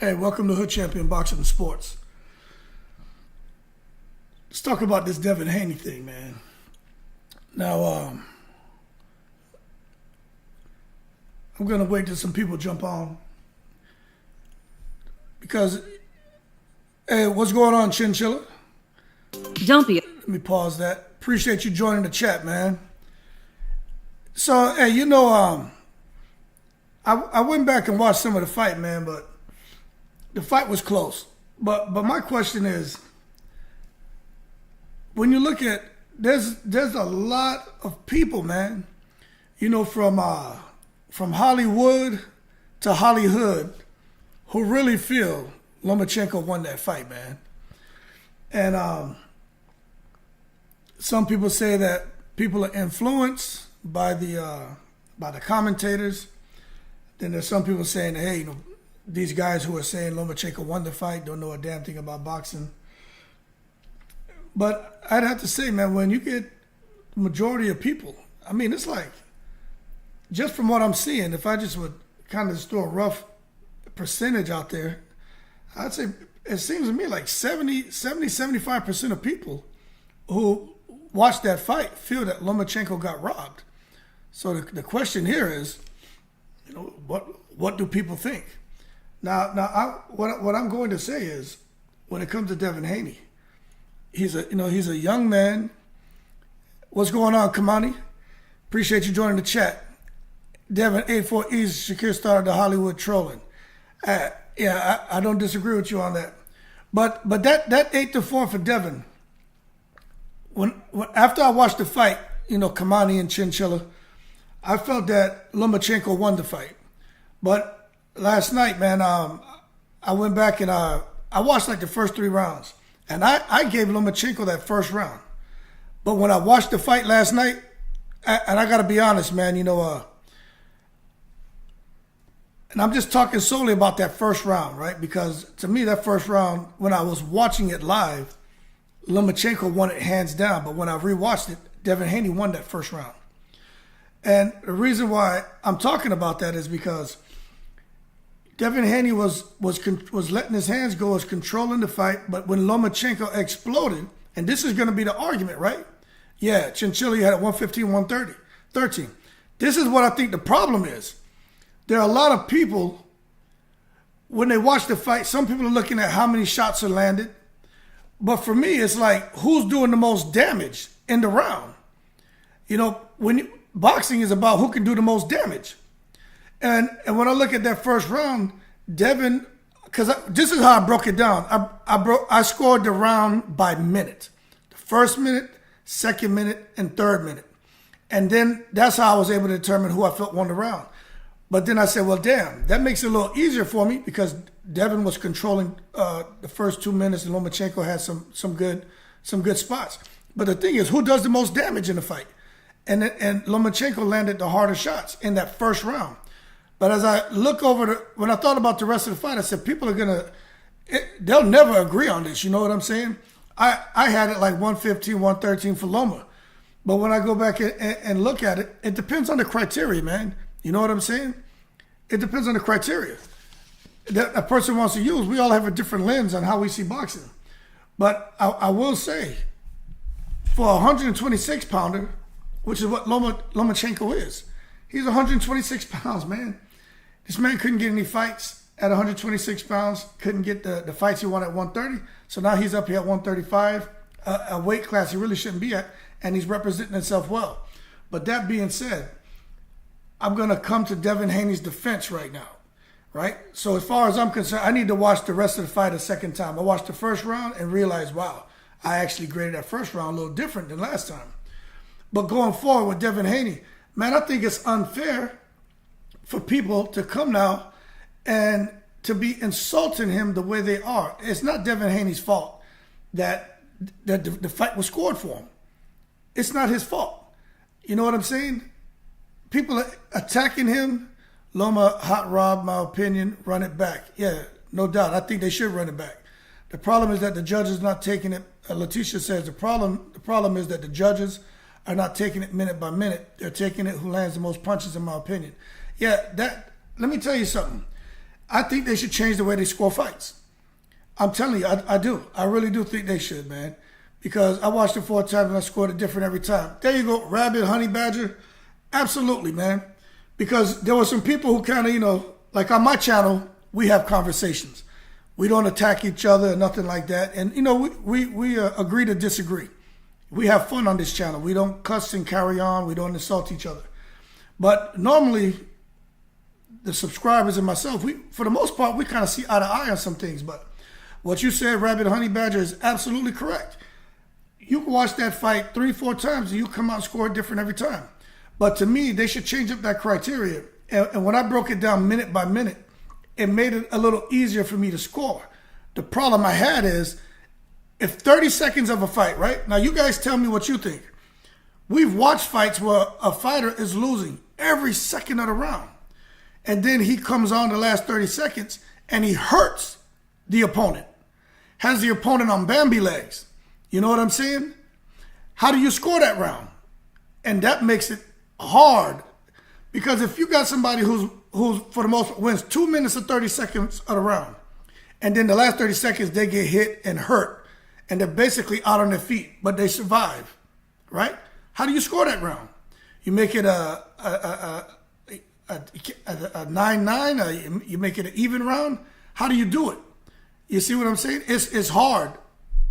Hey, welcome to Hood Champion Boxing and Sports. Let's talk about this Devin Haney thing, man. Now, I'm going to wait till some people jump on. Because, hey, what's going on, Chinchilla? Don't be. Let me pause that. Appreciate you joining the chat, man. So, hey, I went back and watched some of the fight, man, but the fight was close. But my question is, when you look at, there's a lot of people, man, from Hollywood to Hollyhood who really feel Lomachenko won that fight, man. And some people say that people are influenced by the commentators. Then there's some people saying, hey, these guys who are saying Lomachenko won the fight don't know a damn thing about boxing. But I'd have to say, man, when you get the majority of people, I mean, it's like, just from what I'm seeing, if I just would kind of just throw a rough percentage out there, I'd say it seems to me like 75% of people who watched that fight feel that Lomachenko got robbed. So the question here is, what do people think? Now, what I'm going to say is, when it comes to Devin Haney, he's a young man. What's going on, Kamani? Appreciate you joining the chat. Devin 84 East Shakir started the Hollywood trolling. Yeah, I don't disagree with you on that. But that 8-4 for Devin. When after I watched the fight, Kamani and Chinchilla, I felt that Lomachenko won the fight. But last night, man, I went back and I watched like the first 3 rounds. And I gave Lomachenko that first round. But when I watched the fight last night, and I got to be honest, man, and I'm just talking solely about that first round, right? Because to me, that first round, when I was watching it live, Lomachenko won it hands down. But when I rewatched it, Devin Haney won that first round. And the reason why I'm talking about that is because Devin Haney was letting his hands go, was controlling the fight. But when Lomachenko exploded, and this is going to be the argument, right? Yeah, Chinchilla had at 115, 130, 13. This is what I think the problem is. There are a lot of people, when they watch the fight, some people are looking at how many shots are landed. But for me, it's like, who's doing the most damage in the round? Boxing is about who can do the most damage. And when I look at that first round, Devin, because this is how I broke it down. I scored the round by minute. The first minute, second minute, and third minute. And then that's how I was able to determine who I felt won the round. But then I said, well, damn, that makes it a little easier for me because Devin was controlling the first 2 minutes and Lomachenko had some good spots. But the thing is, who does the most damage in the fight? And Lomachenko landed the harder shots in that first round. But as I look over when I thought about the rest of the fight, I said, people are they'll never agree on this. You know what I'm saying? I had it like 115, 113 for Loma. But when I go back and look at it, it depends on the criteria, man. You know what I'm saying? It depends on the criteria that a person wants to use. We all have a different lens on how we see boxing. But I will say, for a 126-pounder, which is what Lomachenko is, he's 126 pounds, man. This man couldn't get any fights at 126 pounds, couldn't get the fights he won at 130. So now he's up here at 135, a weight class he really shouldn't be at, and he's representing himself well. But that being said, I'm going to come to Devin Haney's defense right now, right? So as far as I'm concerned, I need to watch the rest of the fight a second time. I watched the first round and realized, wow, I actually graded that first round a little different than last time. But going forward with Devin Haney, man, I think it's unfair for people to come now and to be insulting him the way they are. It's not Devin Haney's fault that the fight was scored for him. It's not his fault. You know what I'm saying? People are attacking him. Loma, hot rob, my opinion, run it back. Yeah, no doubt. I think they should run it back. The problem is that the judge is not taking it. Letitia says the problem is that the judges are not taking it minute by minute. They're taking it who lands the most punches, in my opinion. Yeah, let me tell you something. I think they should change the way they score fights. I'm telling you, I do. I really do think they should, man. Because I watched it 4 times and I scored it different every time. There you go, Rabbit, Honey Badger. Absolutely, man. Because there were some people who kind of, like on my channel, we have conversations. We don't attack each other or nothing like that. And, we agree to disagree. We have fun on this channel. We don't cuss and carry on. We don't insult each other. But normally, the subscribers and myself, for the most part, we kind of see eye to eye on some things. But what you said, Rabbit Honey Badger, is absolutely correct. You can watch that fight 3-4 times and you come out and score different every time. But to me, they should change up that criteria. And when I broke it down minute by minute, it made it a little easier for me to score. The problem I had is, if 30 seconds of a fight, right? Now you guys tell me what you think. We've watched fights where a fighter is losing every second of the round. And then he comes on the last 30 seconds and he hurts the opponent. Has the opponent on Bambi legs. You know what I'm saying? How do you score that round? And that makes it hard. Because if you got somebody who's for the most wins 2 minutes and 30 seconds of the round, and then the last 30 seconds they get hit and hurt, and they're basically out on their feet, but they survive, right? How do you score that round? You make it a 9-9, you make it an even round. How do you do it? You see what I'm saying? It's hard.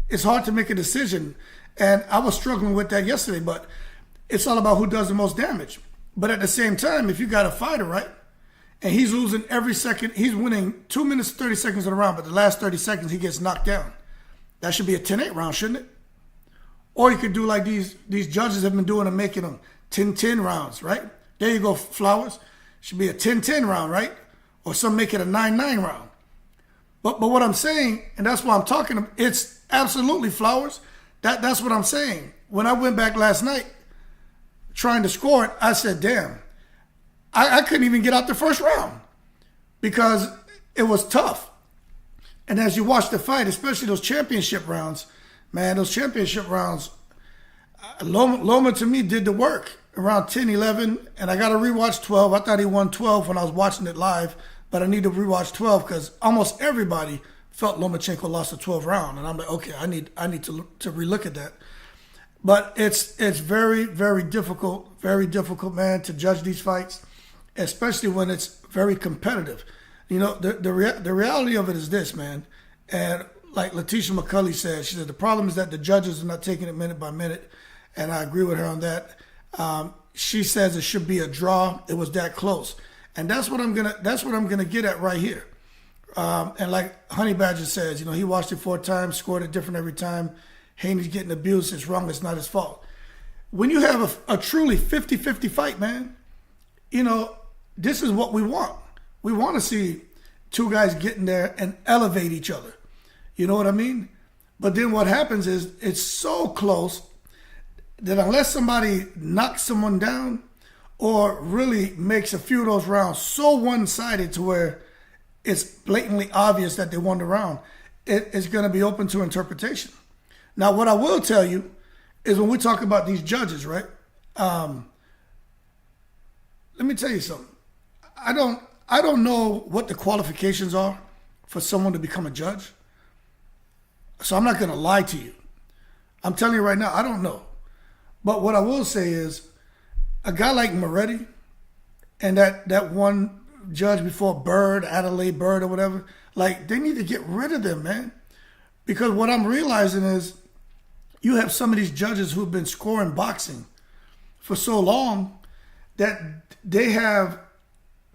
It's hard to make a decision. And I was struggling with that yesterday, but it's all about who does the most damage. But at the same time, if you got a fighter, right, and he's losing every second, he's winning 2 minutes, 30 seconds of the round, but the last 30 seconds he gets knocked down. That should be a 10-8 round, shouldn't it? Or you could do like these judges have been doing and making them 10-10 rounds, right? There you go, Flowers. Should be a 10-10 round, right? Or some make it a 9-9 round. But what I'm saying, and that's why I'm talking, it's absolutely Flowers. That's what I'm saying. When I went back last night trying to score it, I said, damn, I couldn't even get out the first round because it was tough. And as you watch the fight, especially those championship rounds, man, those championship rounds, Loma to me did the work around 10, 11, and I got to rewatch 12. I thought he won 12 when I was watching it live, but I need to rewatch 12 because almost everybody felt Lomachenko lost the 12th round, and I'm like, okay, I need to relook at that. But it's very, very difficult, man, to judge these fights, especially when it's very competitive. The reality of it is this, man, and like Letitia McCulley said, she said the problem is that the judges are not taking it minute by minute, and I agree with her on that. She says it should be a draw. It was that close, and that's what I'm gonna get at right here. And like Honey Badger says, he watched it 4 times, scored it different every time. Haney's getting abused. It's wrong. It's not his fault. When you have a truly 50-50 fight, man, this is what we want. We want to see 2 guys get in there and elevate each other. You know what I mean? But then what happens is it's so close that unless somebody knocks someone down or really makes a few of those rounds so one-sided to where it's blatantly obvious that they won the round, it's going to be open to interpretation. Now, what I will tell you is when we talk about these judges, right? Let me tell you something. I don't know what the qualifications are for someone to become a judge. So I'm not going to lie to you. I'm telling you right now, I don't know. But what I will say is a guy like Moretti and that one judge before Bird, Adelaide Bird or whatever, like they need to get rid of them, man. Because what I'm realizing is you have some of these judges who've been scoring boxing for so long that they have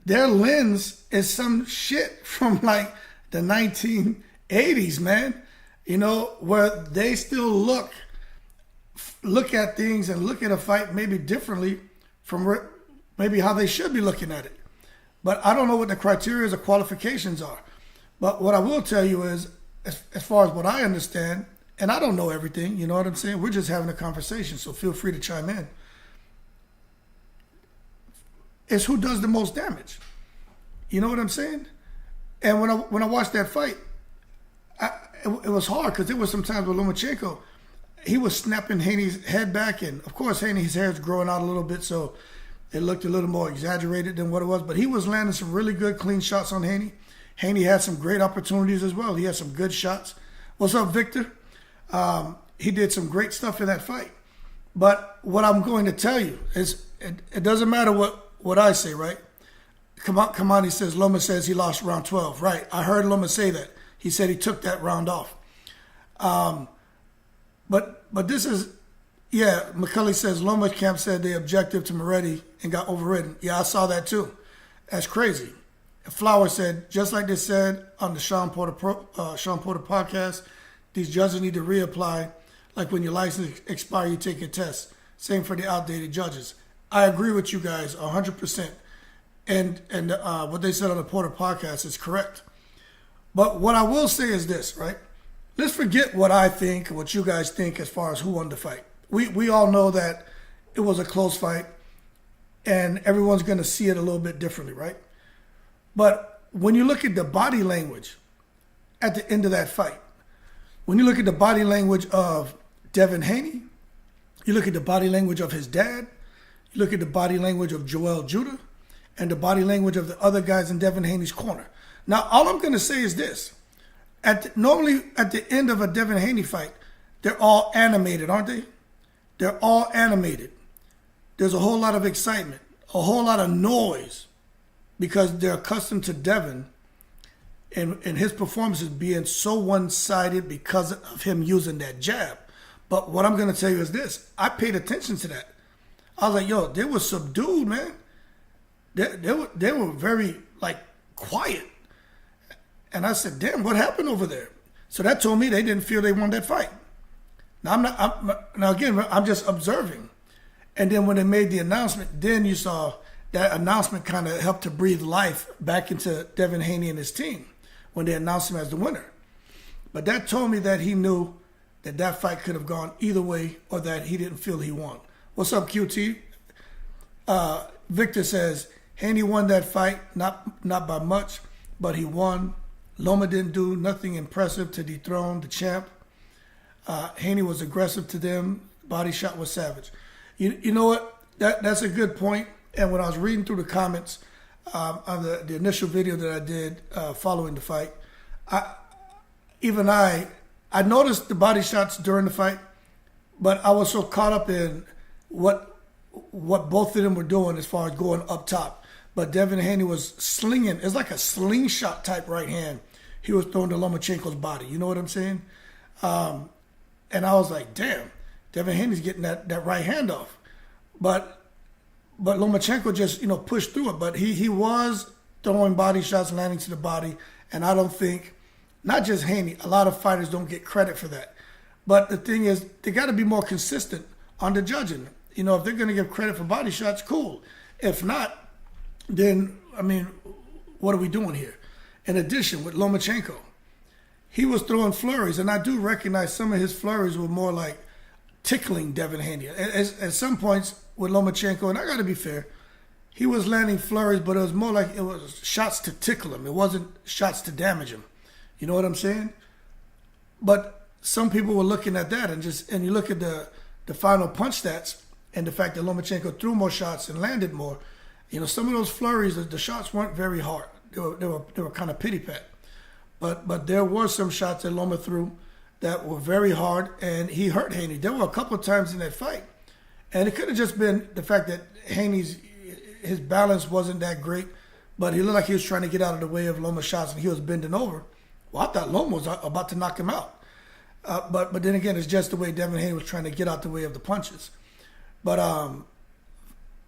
their lens is some shit from like the 1980s, man. Where they still look at things and look at a fight maybe differently from maybe how they should be looking at it. But I don't know what the criteria or qualifications are. But what I will tell you is, as far as what I understand, and I don't know everything, you know what I'm saying? We're just having a conversation, so feel free to chime in. It's who does the most damage. You know what I'm saying? And when I watched that fight, it was hard because there was some times with Lomachenko, he was snapping Haney's head back, and of course Haney's hair is growing out a little bit, so it looked a little more exaggerated than what it was. But he was landing some really good clean shots on Haney. Haney had some great opportunities as well. He had some good shots. What's up, Victor? He did some great stuff in that fight. But what I'm going to tell you is it doesn't matter what I say, right? Kamani says, Loma says he lost round 12. Right, I heard Loma say that. He said he took that round off. But this is, yeah, McCulley says Lomachenko said they objective to Moretti and got overridden. Yeah, I saw that too. That's crazy. Flower said, just like they said on the Sean Porter podcast, these judges need to reapply. Like when your license expires, you take your test. Same for the outdated judges. I agree with you guys 100%. And what they said on the Porter podcast is correct. But what I will say is this, right? Let's forget what I think, what you guys think as far as who won the fight. We all know that it was a close fight, and everyone's going to see it a little bit differently, right? But when you look at the body language at the end of that fight, when you look at the body language of Devin Haney, you look at the body language of his dad, you look at the body language of Joel Judah, and the body language of the other guys in Devin Haney's corner. Now, all I'm going to say is this. Normally, at the end of a Devin Haney fight, they're all animated, aren't they? They're all animated. There's a whole lot of excitement, a whole lot of noise, because they're accustomed to Devin and his performances being so one-sided because of him using that jab. But what I'm going to tell you is this. I paid attention to that. I was like, yo, they were subdued, man. They were very, quiet. And I said, damn, what happened over there? So that told me they didn't feel they won that fight. Now, again, I'm just observing. And then when they made the announcement, then you saw that announcement kind of helped to breathe life back into Devin Haney and his team when they announced him as the winner. But that told me that he knew that fight could have gone either way, or that he didn't feel he won. What's up, QT? Victor says, Haney won that fight, not by much, but he won. Loma didn't do nothing impressive to dethrone the champ. Haney was aggressive to them. Body shot was savage. You know what? That's a good point. And when I was reading through the comments on the initial video that I did following the fight, I noticed the body shots during the fight, but I was so caught up in what both of them were doing as far as going up top. But Devin Haney was slinging. It's like a slingshot type right hand he was throwing to Lomachenko's body. You know what I'm saying? And I was like, damn, Devin Haney's getting that right hand off. But Lomachenko just, pushed through it. But he was throwing body shots, landing to the body. And I don't think, not just Haney, a lot of fighters don't get credit for that. But the thing is, they got to be more consistent on the judging. If they're going to give credit for body shots, cool. If not, then, what are we doing here? In addition, with Lomachenko, he was throwing flurries, and I do recognize some of his flurries were more like tickling Devin Haney. At some points with Lomachenko, and I got to be fair, he was landing flurries, but it was more like it was shots to tickle him. It wasn't shots to damage him. You know what I'm saying? But some people were looking at that, and you look at the final punch stats and the fact that Lomachenko threw more shots and landed more. Some of those flurries, the shots weren't very hard. They were kind of pity pat. But there were some shots that Loma threw that were very hard, and he hurt Haney. There were a couple of times in that fight, and it could have just been the fact that his balance wasn't that great, but he looked like he was trying to get out of the way of Loma's shots, and he was bending over. Well, I thought Loma was about to knock him out. But then again, it's just the way Devin Haney was trying to get out the way of the punches. But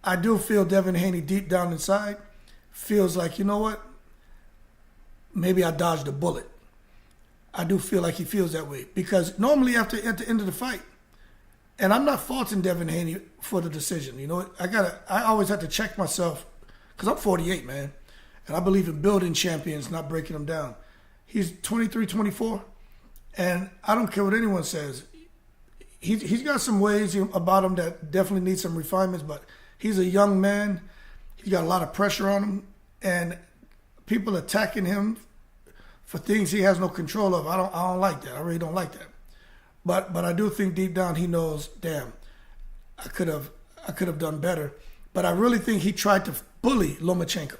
I do feel Devin Haney deep down inside feels like, you know what? Maybe I dodged a bullet. I do feel like he feels that way. Because normally at the end of the fight, and I'm not faulting Devin Haney for the decision. I always have to check myself, because I'm 48, man. And I believe in building champions, not breaking them down. He's 23, 24, and I don't care what anyone says. He's got some ways about him that definitely need some refinements, but he's a young man. He's got a lot of pressure on him, and people attacking him for things he has no control of. I don't like that. I really don't like that. But I do think deep down he knows, damn, I could have done better. But I really think he tried to bully Lomachenko.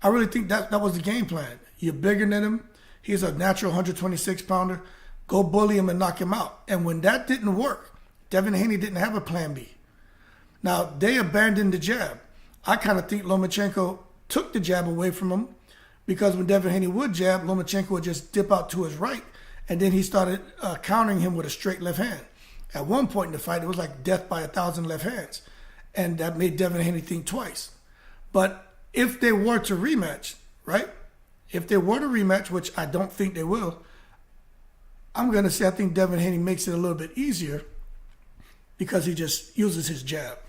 I really think that was the game plan. You're bigger than him. He's a natural 126-pounder. Go bully him and knock him out. And when that didn't work, Devin Haney didn't have a plan B. Now, they abandoned the jab. I kind of think Lomachenko took the jab away from him because when Devin Haney would jab, Lomachenko would just dip out to his right, and then he started countering him with a straight left hand. At one point in the fight, it was like death by 1,000 left hands, and that made Devin Haney think twice. But if they were to rematch, right? If they were to rematch, which I don't think they will, I'm going to say I think Devin Haney makes it a little bit easier because he just uses his jab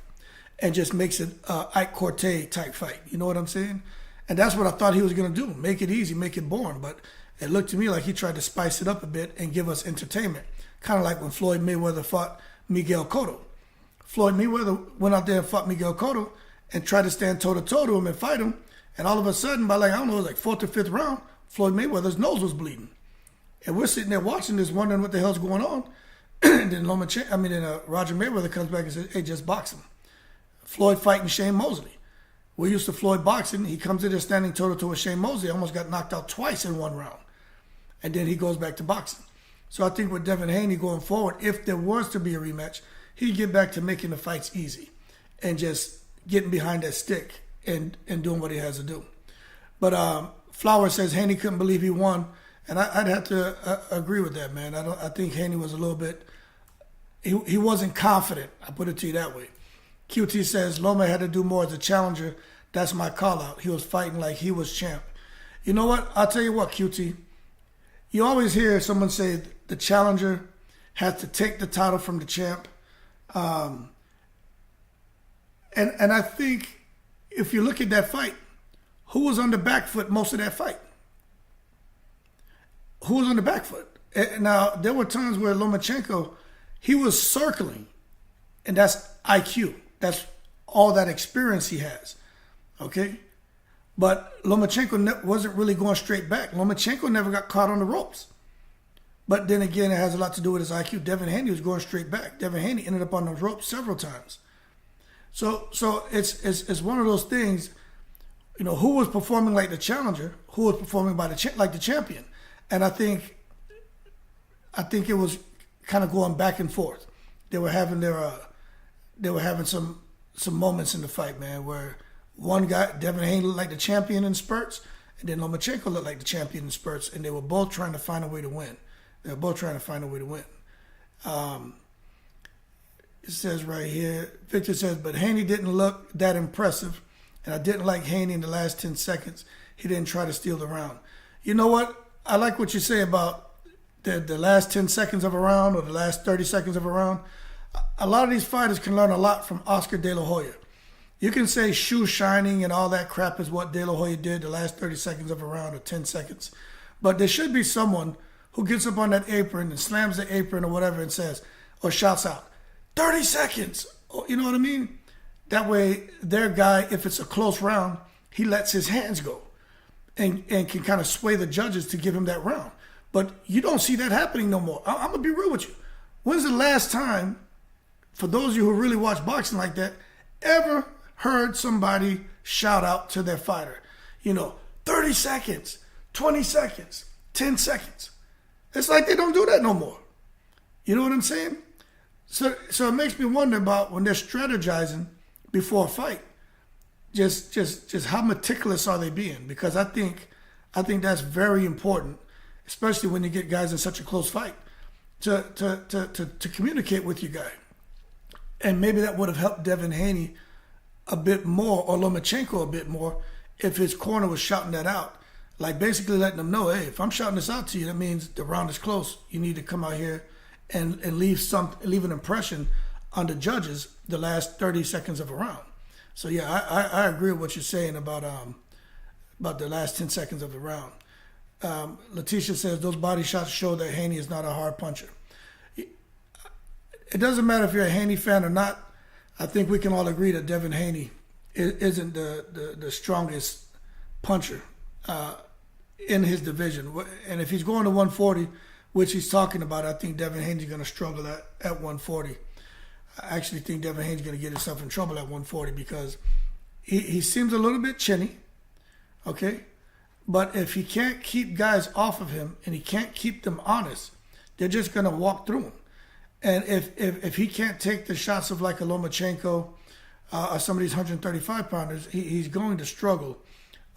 and just makes it Ike Corte type fight. You know what I'm saying? And that's what I thought he was going to do. Make it easy, make it boring. But it looked to me like he tried to spice it up a bit and give us entertainment. Kind of like when Floyd Mayweather fought Miguel Cotto. Floyd Mayweather went out there and fought Miguel Cotto and tried to stand toe-to-toe to him and fight him. And all of a sudden, by it was like 4th or 5th round, Floyd Mayweather's nose was bleeding. And we're sitting there watching this, wondering what the hell's going on. And then Roger Mayweather comes back and says, hey, just box him. Floyd fighting Shane Mosley. We're used to Floyd boxing. He comes in there standing toe-to-toe with Shane Mosley. Almost got knocked out twice in one round. And then he goes back to boxing. So I think with Devin Haney going forward, if there was to be a rematch, he'd get back to making the fights easy and just getting behind that stick and doing what he has to do. But Flowers says Haney couldn't believe he won. And I'd have to agree with that, man. I think Haney was a little bit, he wasn't confident. I put it to you that way. QT says Loma had to do more as a challenger. That's my call out. He was fighting like he was champ. You know what? I'll tell you what, QT. You always hear someone say the challenger has to take the title from the champ. And I think if you look at that fight, who was on the back foot most of that fight? Who was on the back foot? Now, there were times where Lomachenko, he was circling, and that's IQ. That's all that experience he has, okay? But Lomachenko wasn't really going straight back. Lomachenko never got caught on the ropes. But then again, it has a lot to do with his IQ. Devin Haney was going straight back. Devin Haney ended up on those ropes several times. So it's one of those things, you know, who was performing like the challenger, who was performing like the champion. And I think it was kind of going back and forth. They were having some moments in the fight, man, where one guy, Devin Haney, looked like the champion in spurts, and then Lomachenko looked like the champion in spurts, and they were both trying to find a way to win. It says right here, Victor says, but Haney didn't look that impressive, and I didn't like Haney in the last 10 seconds. He didn't try to steal the round. You know what? I like what you say about the last 10 seconds of a round or the last 30 seconds of a round. A lot of these fighters can learn a lot from Oscar De La Hoya. You can say shoe shining and all that crap is what De La Hoya did the last 30 seconds of a round or 10 seconds. But there should be someone who gets up on that apron and slams the apron or whatever and says, or shouts out, 30 seconds. You know what I mean? That way, their guy, if it's a close round, he lets his hands go and can kind of sway the judges to give him that round. But you don't see that happening no more. I'm going to be real with you. When's the last time, for those of you who really watch boxing like that, ever heard somebody shout out to their fighter? 30 seconds, 20 seconds, 10 seconds. It's like they don't do that no more. You know what I'm saying? So it makes me wonder about when they're strategizing before a fight, just how meticulous are they being? Because I think that's very important, especially when you get guys in such a close fight, to communicate with your guy. And maybe that would have helped Devin Haney a bit more, or Lomachenko a bit more, if his corner was shouting that out. Like basically letting them know, hey, if I'm shouting this out to you, that means the round is close. You need to come out here and leave an impression on the judges the last 30 seconds of a round. So yeah, I agree with what you're saying about the last 10 seconds of the round. Letitia says those body shots show that Haney is not a hard puncher. It doesn't matter if you're a Haney fan or not. I think we can all agree that Devin Haney isn't the strongest puncher in his division. And if he's going to 140, which he's talking about, I think Devin Haney's going to struggle at 140. I actually think Devin Haney's going to get himself in trouble at 140 because he seems a little bit chinny. okay? But if he can't keep guys off of him and he can't keep them honest, they're just going to walk through him. And if he can't take the shots of like a Lomachenko or some of these 135-pounders, he's going to struggle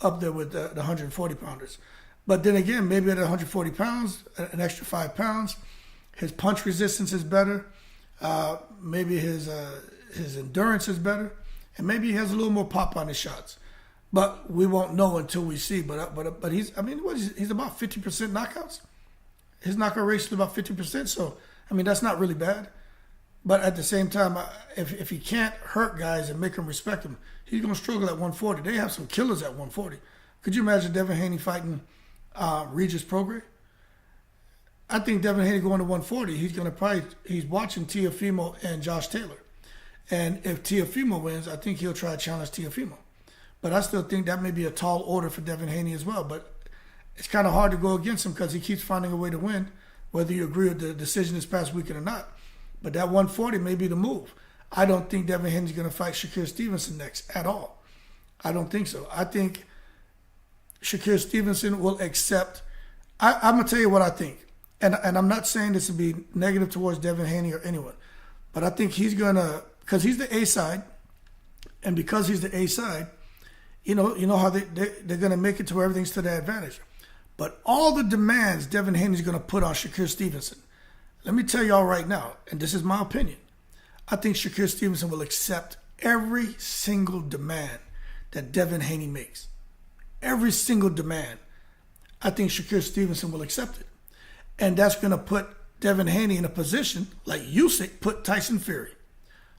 up there with the 140-pounders. But then again, maybe at 140 pounds, an extra 5 pounds, his punch resistance is better. Maybe his endurance is better. And maybe he has a little more pop on his shots. But we won't know until we see. But he's about 50% knockouts. His knockout ratio is about 50%. So, that's not really bad. But at the same time, if he can't hurt guys and make them respect him, he's going to struggle at 140. They have some killers at 140. Could you imagine Devin Haney fighting Regis Prograis? I think Devin Haney going to 140, he's watching Teofimo and Josh Taylor. And if Teofimo wins, I think he'll try to challenge Teofimo. But I still think that may be a tall order for Devin Haney as well. But it's kind of hard to go against him because he keeps finding a way to win, whether you agree with the decision this past weekend or not. But that 140 may be the move. I don't think Devin Haney's going to fight Shakur Stevenson next at all. I don't think so. I think Shakur Stevenson will accept. I'm going to tell you what I think. And I'm not saying this to be negative towards Devin Haney or anyone. But I think he's going to, because he's the A side, and because he's the A side, you know how they're going to make it to where everything's to their advantage. But all the demands Devin Haney's going to put on Shakur Stevenson, let me tell y'all right now, and this is my opinion, I think Shakur Stevenson will accept every single demand that Devin Haney makes. Every single demand. I think Shakur Stevenson will accept it. And that's going to put Devin Haney in a position like Usyk put Tyson Fury.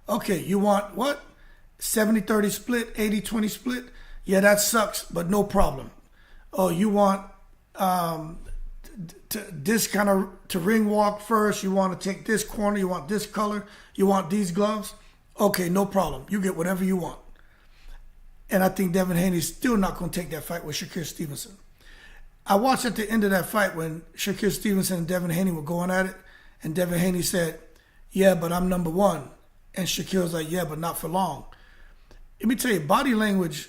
Okay, you want what? 70-30 split, 80-20 split? Yeah, that sucks, but no problem. Oh, you want this kind of to ring walk first? You want to take this corner? You want this color? You want these gloves? Okay, no problem. You get whatever you want. And I think Devin Haney's still not going to take that fight with Shakur Stevenson. I watched at the end of that fight when Shakur Stevenson and Devin Haney were going at it, and Devin Haney said, yeah, but I'm number one. And Shakur was like, yeah, but not for long. Let me tell you, body language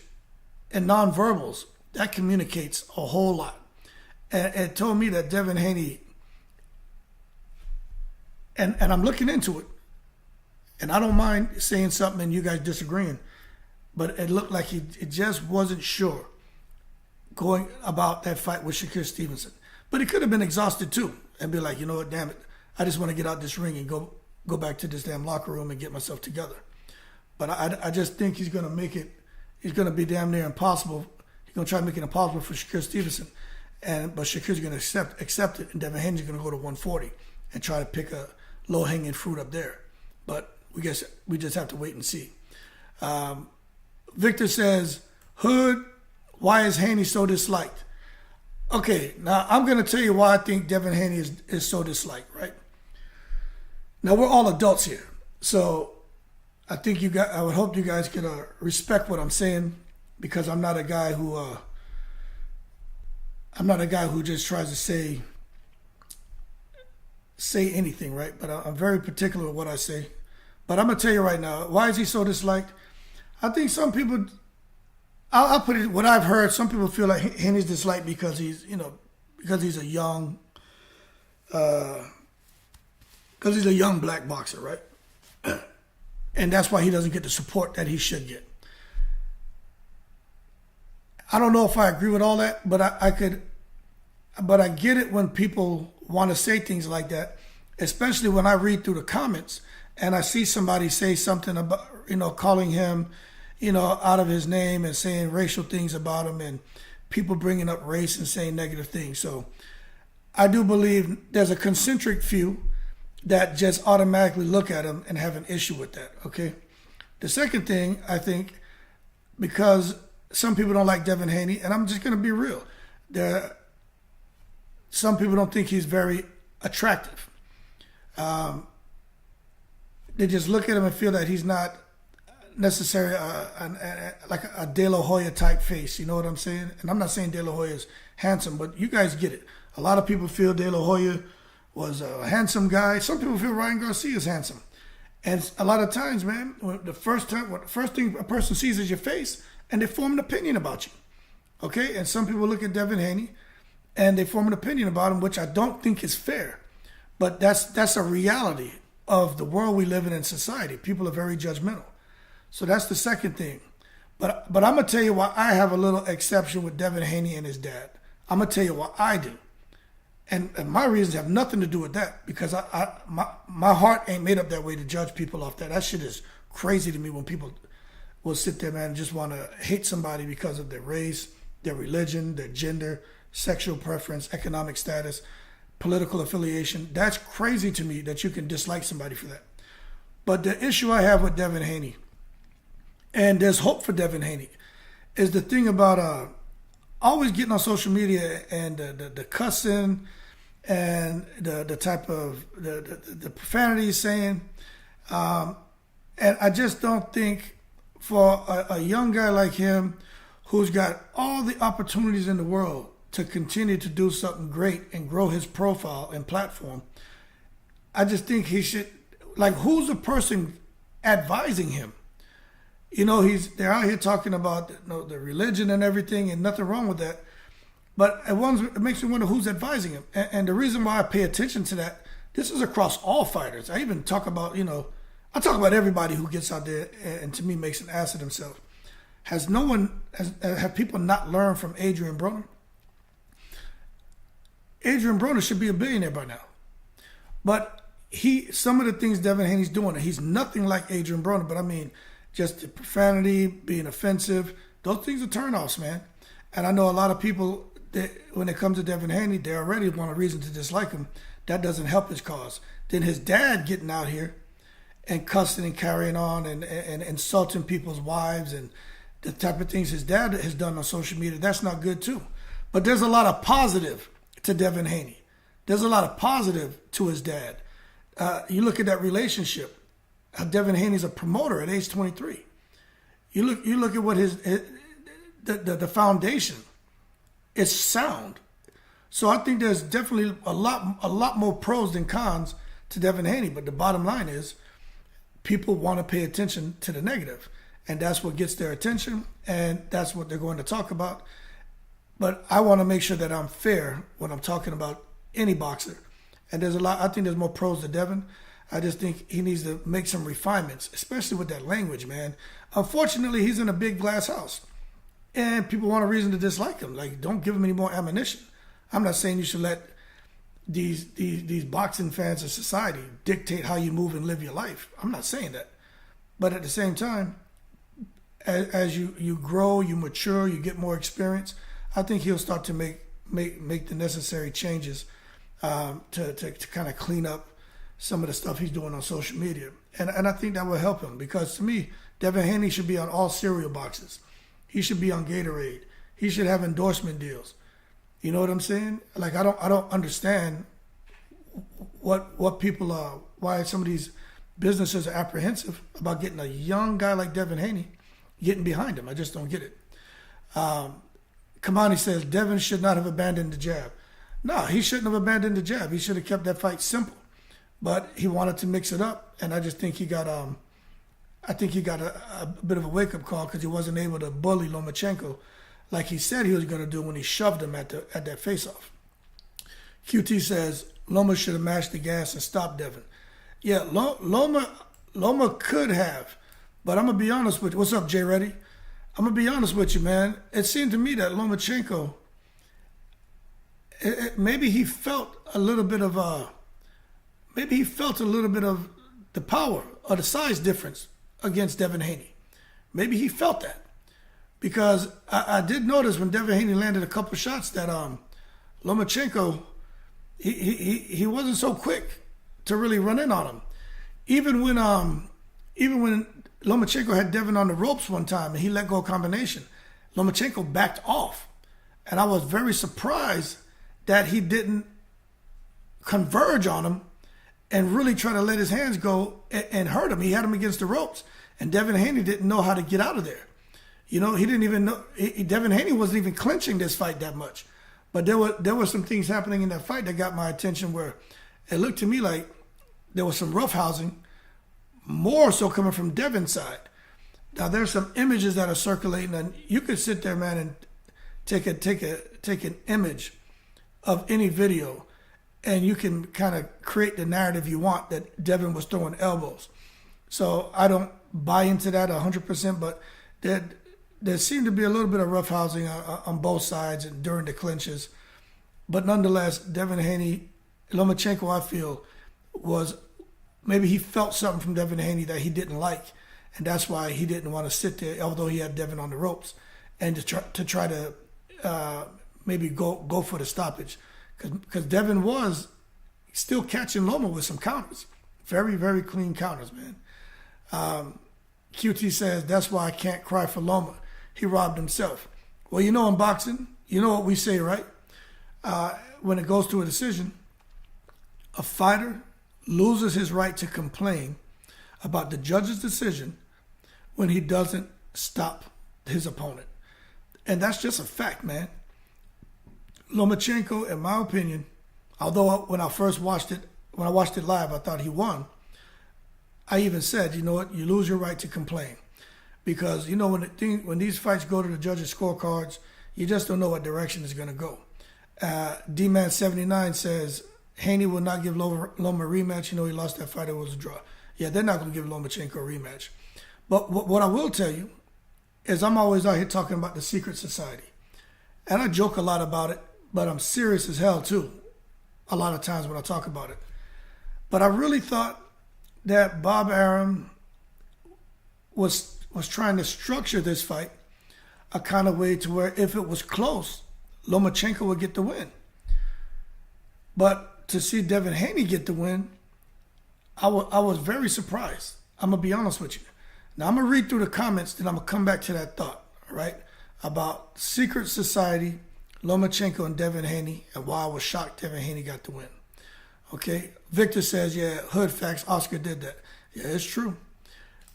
and nonverbals, that communicates a whole lot. And it told me that Devin Haney, and I'm looking into it, and I don't mind saying something and you guys disagreeing, but it looked like he just wasn't sure going about that fight with Shakur Stevenson. But he could have been exhausted too and be like, you know what, damn it, I just want to get out this ring and go back to this damn locker room and get myself together. But I just think he's going to be damn near impossible. He's going to try to make it impossible for Shakur Stevenson. But Shakur's going to accept it, and Devin Haney's going to go to 140 and try to pick a low-hanging fruit up there. But we just have to wait and see. Victor says, Hood, why is Haney so disliked? Okay, now I'm going to tell you why I think Devin Haney is so disliked, right? Now, we're all adults here. So I think I would hope you guys can respect what I'm saying, because I'm not a guy who just tries to say anything, right? But I'm very particular with what I say. But I'm going to tell you right now, why is he so disliked? I think some people, I'll put it, what I've heard, some people feel like Haney's disliked because he's a young black boxer, right? And that's why he doesn't get the support that he should get. I don't know if I agree with all that, but I get it when people want to say things like that, especially when I read through the comments and I see somebody say something about, calling him, out of his name and saying racial things about him, and people bringing up race and saying negative things. So I do believe there's a concentric few that just automatically look at him and have an issue with that, okay? The second thing, I think, because some people don't like Devin Haney, and I'm just going to be real, some people don't think he's very attractive. They just look at him and feel that he's not necessarily like a De La Hoya type face, you know what I'm saying? And I'm not saying De La Hoya is handsome, but you guys get it. A lot of people feel De La Hoya was a handsome guy. Some people feel Ryan Garcia is handsome. And a lot of times, man, the first thing a person sees is your face, and they form an opinion about you. Okay, and some people look at Devin Haney and they form an opinion about him, which I don't think is fair. But that's a reality of the world we live in society. People are very judgmental. So that's the second thing. But I'm going to tell you why I have a little exception with Devin Haney and his dad. I'm going to tell you why I do. And my reasons have nothing to do with that, because my heart ain't made up that way to judge people off that. That shit is crazy to me when people will sit there, man, and just want to hate somebody because of their race, their religion, their gender, sexual preference, economic status, political affiliation. That's crazy to me that you can dislike somebody for that. But the issue I have with Devin Haney, and there's hope for Devin Haney, is the thing about always getting on social media and the cussing and the type of the profanity he's saying. And I just don't think for a young guy like him who's got all the opportunities in the world to continue to do something great and grow his profile and platform, I just think he should, like, who's the person advising him? You know, they're out here talking about the religion and everything, and nothing wrong with that. But it makes me wonder who's advising him. And the reason why I pay attention to that, this is across all fighters. I even talk about, I talk about everybody who gets out there and to me makes an ass of himself. Have people not learned from Adrian Broner? Adrian Broner should be a billionaire by now. But some of the things Devin Haney's doing, he's nothing like Adrian Broner, but I mean, just the profanity, being offensive, those things are turnoffs, man. And I know a lot of people, when it comes to Devin Haney, they already want a reason to dislike him. That doesn't help his cause. Then his dad getting out here and cussing and carrying on and insulting people's wives and the type of things his dad has done on social media, that's not good too. But there's a lot of positive to Devin Haney. There's a lot of positive to his dad. You look at that relationship. Devin Haney's a promoter at age 23. You look at what the foundation is sound. So I think there's definitely a lot more pros than cons to Devin Haney. But the bottom line is, people want to pay attention to the negative, and that's what gets their attention, and that's what they're going to talk about. But I want to make sure that I'm fair when I'm talking about any boxer. And I think there's more pros to Devin. I just think he needs to make some refinements, especially with that language, man. Unfortunately, he's in a big glass house, and people want a reason to dislike him. Like, don't give him any more ammunition. I'm not saying you should let these boxing fans of society dictate how you move and live your life. I'm not saying that. But at the same time, as you grow, you mature, you get more experience, I think he'll start to make the necessary changes to kind of clean up some of the stuff he's doing on social media. And I think that will help him, because to me, Devin Haney should be on all cereal boxes. He should be on Gatorade. He should have endorsement deals. You know what I'm saying? Like, I don't understand what people are, why some of these businesses are apprehensive about getting a young guy like Devin Haney getting behind him. I just don't get it. Kamani says Devin should not have abandoned the jab. No, he shouldn't have abandoned the jab. He should have kept that fight simple. But he wanted to mix it up, and I just think he got a bit of a wake-up call because he wasn't able to bully Lomachenko like he said he was going to do when he shoved him at that face-off. QT says Loma should have mashed the gas and stopped Devin. Yeah, Loma could have, but I'm going to be honest with you. What's up, Jay Reddy? I'm going to be honest with you, man. It seemed to me that Lomachenko, maybe he felt a little bit of the power or the size difference against Devin Haney. Maybe he felt that, because I did notice when Devin Haney landed a couple shots that Lomachenko, he wasn't so quick to really run in on him. Even when Lomachenko had Devin on the ropes one time and he let go of combination, Lomachenko backed off, and I was very surprised that he didn't converge on him and really try to let his hands go and hurt him. He had him against the ropes, and Devin Haney didn't know how to get out of there. You know, he didn't even know. Devin Haney wasn't even clinching this fight that much. But there were some things happening in that fight that got my attention, where it looked to me like there was some roughhousing, more so coming from Devin's side. Now, there's some images that are circulating, and you could sit there, man, and take an image of any video, and you can kind of create the narrative you want that Devin was throwing elbows. So I don't buy into that 100%, but there seemed to be a little bit of roughhousing on both sides and during the clinches. But nonetheless, Devin Haney, Lomachenko, I feel, was maybe he felt something from Devin Haney that he didn't like, and that's why he didn't want to sit there, although he had Devin on the ropes, and to try to maybe go for the stoppage, because Devin was still catching Loma with some counters, very, very clean counters, man. QT says, that's why I can't cry for Loma. He robbed himself. Well, you know, in boxing, you know what we say, right? When it goes to a decision, a fighter loses his right to complain about the judge's decision when he doesn't stop his opponent. And that's just a fact, man. Lomachenko, in my opinion, although when I watched it live, I thought he won. I even said, you know what, you lose your right to complain. Because, you know, when these fights go to the judges' scorecards, you just don't know what direction it's going to go. D-Man79 says, Haney will not give Loma a rematch. You know, he lost that fight. It was a draw. Yeah, they're not going to give Lomachenko a rematch. But what I will tell you is I'm always out here talking about the secret society. And I joke a lot about it, but I'm serious as hell, too, a lot of times when I talk about it. But I really thought that Bob Arum was trying to structure this fight a kind of way to where if it was close, Lomachenko would get the win. But to see Devin Haney get the win, I was very surprised. I'm going to be honest with you. Now, I'm going to read through the comments, then I'm going to come back to that thought, all right, about Secret Society, Lomachenko, and Devin Haney, and why I was shocked Devin Haney got the win. Okay, Victor says, yeah, hood facts, Oscar did that. Yeah, it's true.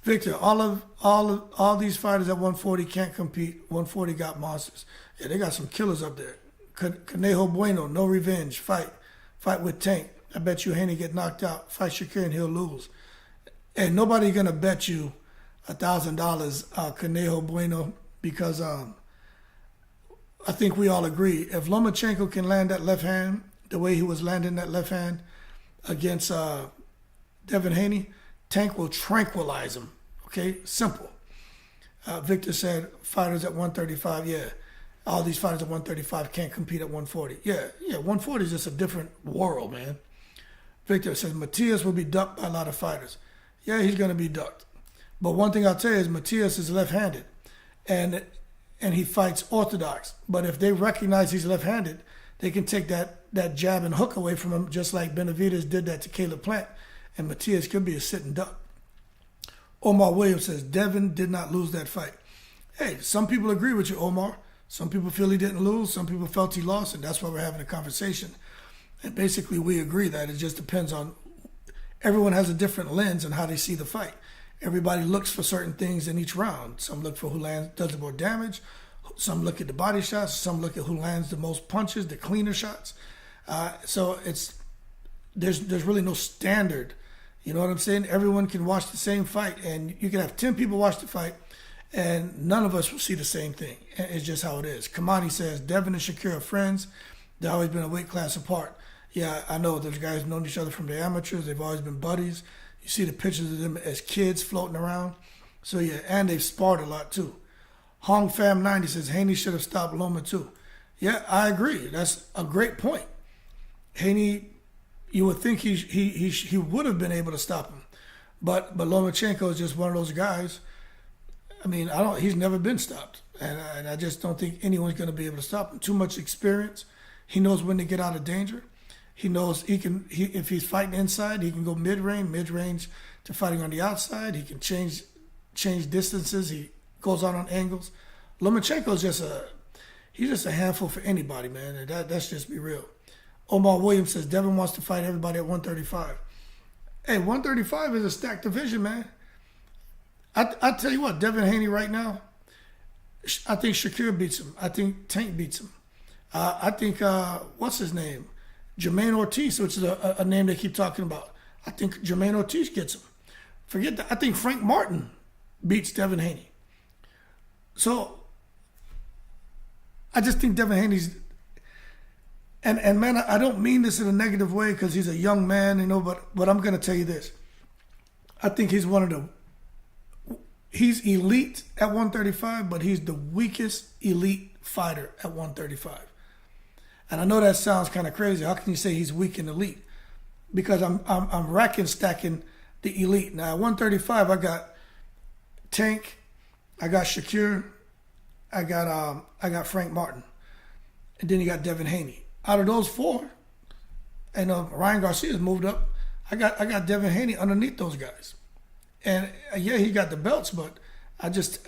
Victor, all these fighters at 140 can't compete. 140 got monsters. Yeah, they got some killers up there. Conejo Bueno, no revenge, fight with Tank. I bet you Haney get knocked out. Fight Shakir and he'll lose. And nobody gonna bet you $1,000 Conejo Bueno, because I think we all agree if Lomachenko can land that left hand the way he was landing that left hand against Devin Haney, Tank will tranquilize him. Okay, simple. Victor said fighters at 135, yeah. All these fighters at 135 can't compete at 140. Yeah, 140 is just a different world, man. Victor says Matias will be ducked by a lot of fighters. Yeah, he's going to be ducked. But one thing I'll tell you is Matias is left-handed, and he fights orthodox. But if they recognize he's left-handed, they can take that jab and hook away from him, just like Benavidez did that to Caleb Plant, and Matias could be a sitting duck. Omar Williams says Devin did not lose that fight. Hey, some people agree with you, Omar. Some people feel he didn't lose. Some people felt he lost, and that's why we're having a conversation. And basically, we agree that it just depends on, everyone has a different lens on how they see the fight. Everybody looks for certain things in each round. Some look for who does the more damage. Some look at the body shots. Some look at who lands the most punches, the cleaner shots. So there's really no standard. You know what I'm saying? Everyone can watch the same fight, and you can have 10 people watch the fight, and none of us will see the same thing. It's just how it is. Kamani says, Devin and Shakir are friends. They've always been a weight class apart. Yeah, I know those guys have known each other from the amateurs. They've always been buddies. You see the pictures of them as kids floating around. So, yeah, and they've sparred a lot, too. Hong Fam 90 says, Haney should have stopped Loma, too. Yeah, I agree. That's a great point. Haney, you would think he would have been able to stop him. But Lomachenko is just one of those guys. I mean, he's never been stopped. And I just don't think anyone's going to be able to stop him. Too much experience. He knows when to get out of danger. He knows if he's fighting inside, he can go mid-range to fighting on the outside. He can change distances. He goes out on angles. Lomachenko is he's just a handful for anybody, man. And that's just be real. Omar Williams says Devin wants to fight everybody at 135. Hey, 135 is a stacked division, man. I tell you what, Devin Haney right now, I think Shakir beats him. I think Tank beats him. I think, what's his name? Jermaine Ortiz, which is a name they keep talking about. I think Jermaine Ortiz gets him. Forget that. I think Frank Martin beats Devin Haney. So I just think Devin Haney's, and man, I don't mean this in a negative way because he's a young man, but I'm going to tell you this. I think he's he's elite at 135, but he's the weakest elite fighter at 135. And I know that sounds kind of crazy. How can you say he's weak and elite? Because I'm racking stacking the elite. Now at 135, I got Tank, I got Shakur, I got Frank Martin, and then you got Devin Haney. Out of those four, and Ryan Garcia's moved up. I got Devin Haney underneath those guys, and yeah, he got the belts, but it's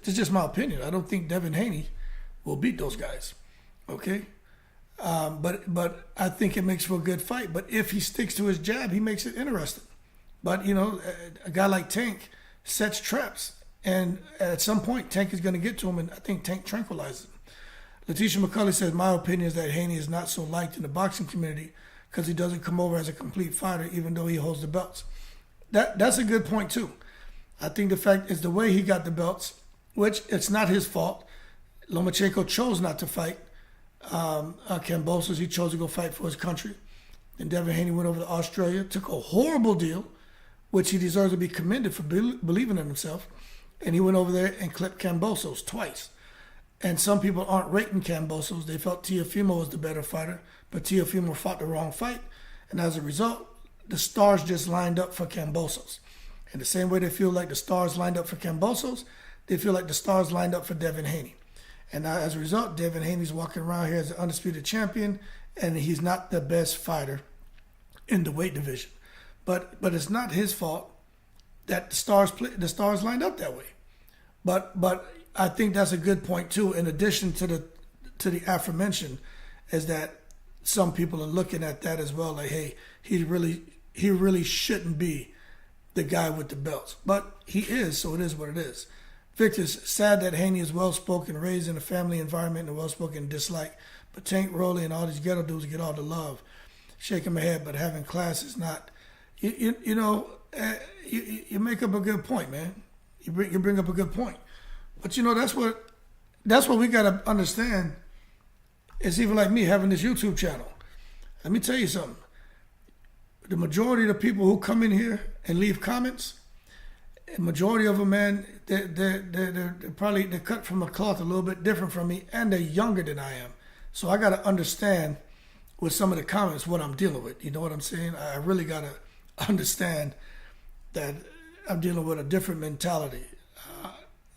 just my opinion. I don't think Devin Haney will beat those guys. Okay, but I think it makes for a good fight. But if he sticks to his jab, he makes it interesting. But a guy like Tank sets traps, and at some point, Tank is going to get to him, and I think Tank tranquilizes him. Letitia McCulley says, my opinion is that Haney is not so liked in the boxing community because he doesn't come over as a complete fighter, even though he holds the belts. That's a good point, too. I think the fact is the way he got the belts, which it's not his fault. Lomachenko chose not to fight Kambosos. He chose to go fight for his country. And Devin Haney went over to Australia, took a horrible deal, which he deserves to be commended for believing in himself. And he went over there and clipped Kambosos twice. And some people aren't rating Kambosos. They felt Teofimo was the better fighter, but Teofimo fought the wrong fight. And as a result, the stars just lined up for Kambosos. And the same way they feel like the stars lined up for Kambosos, they feel like the stars lined up for Devin Haney. And now as a result, Devin Haney's walking around here as an undisputed champion, and he's not the best fighter in the weight division. But it's not his fault that the stars lined up that way. But I think that's a good point too. In addition to the aforementioned, is that some people are looking at that as well. Like, hey, he really shouldn't be the guy with the belts, but he is. So it is what it is. Victor's sad that Haney is well-spoken, raised in a family environment and well-spoken, disliked. But Tank, Rolly, and all these ghetto dudes get all the love. Shaking my head, but having class is not. You make up a good point, man. You bring up a good point. But that's what we gotta understand. It's even like me having this YouTube channel. Let me tell you something. The majority of the people who come in here and leave comments, the majority of them, man, they're probably cut from a cloth a little bit different from me, and they're younger than I am. So I gotta understand with some of the comments what I'm dealing with. You know what I'm saying? I really gotta understand that I'm dealing with a different mentality.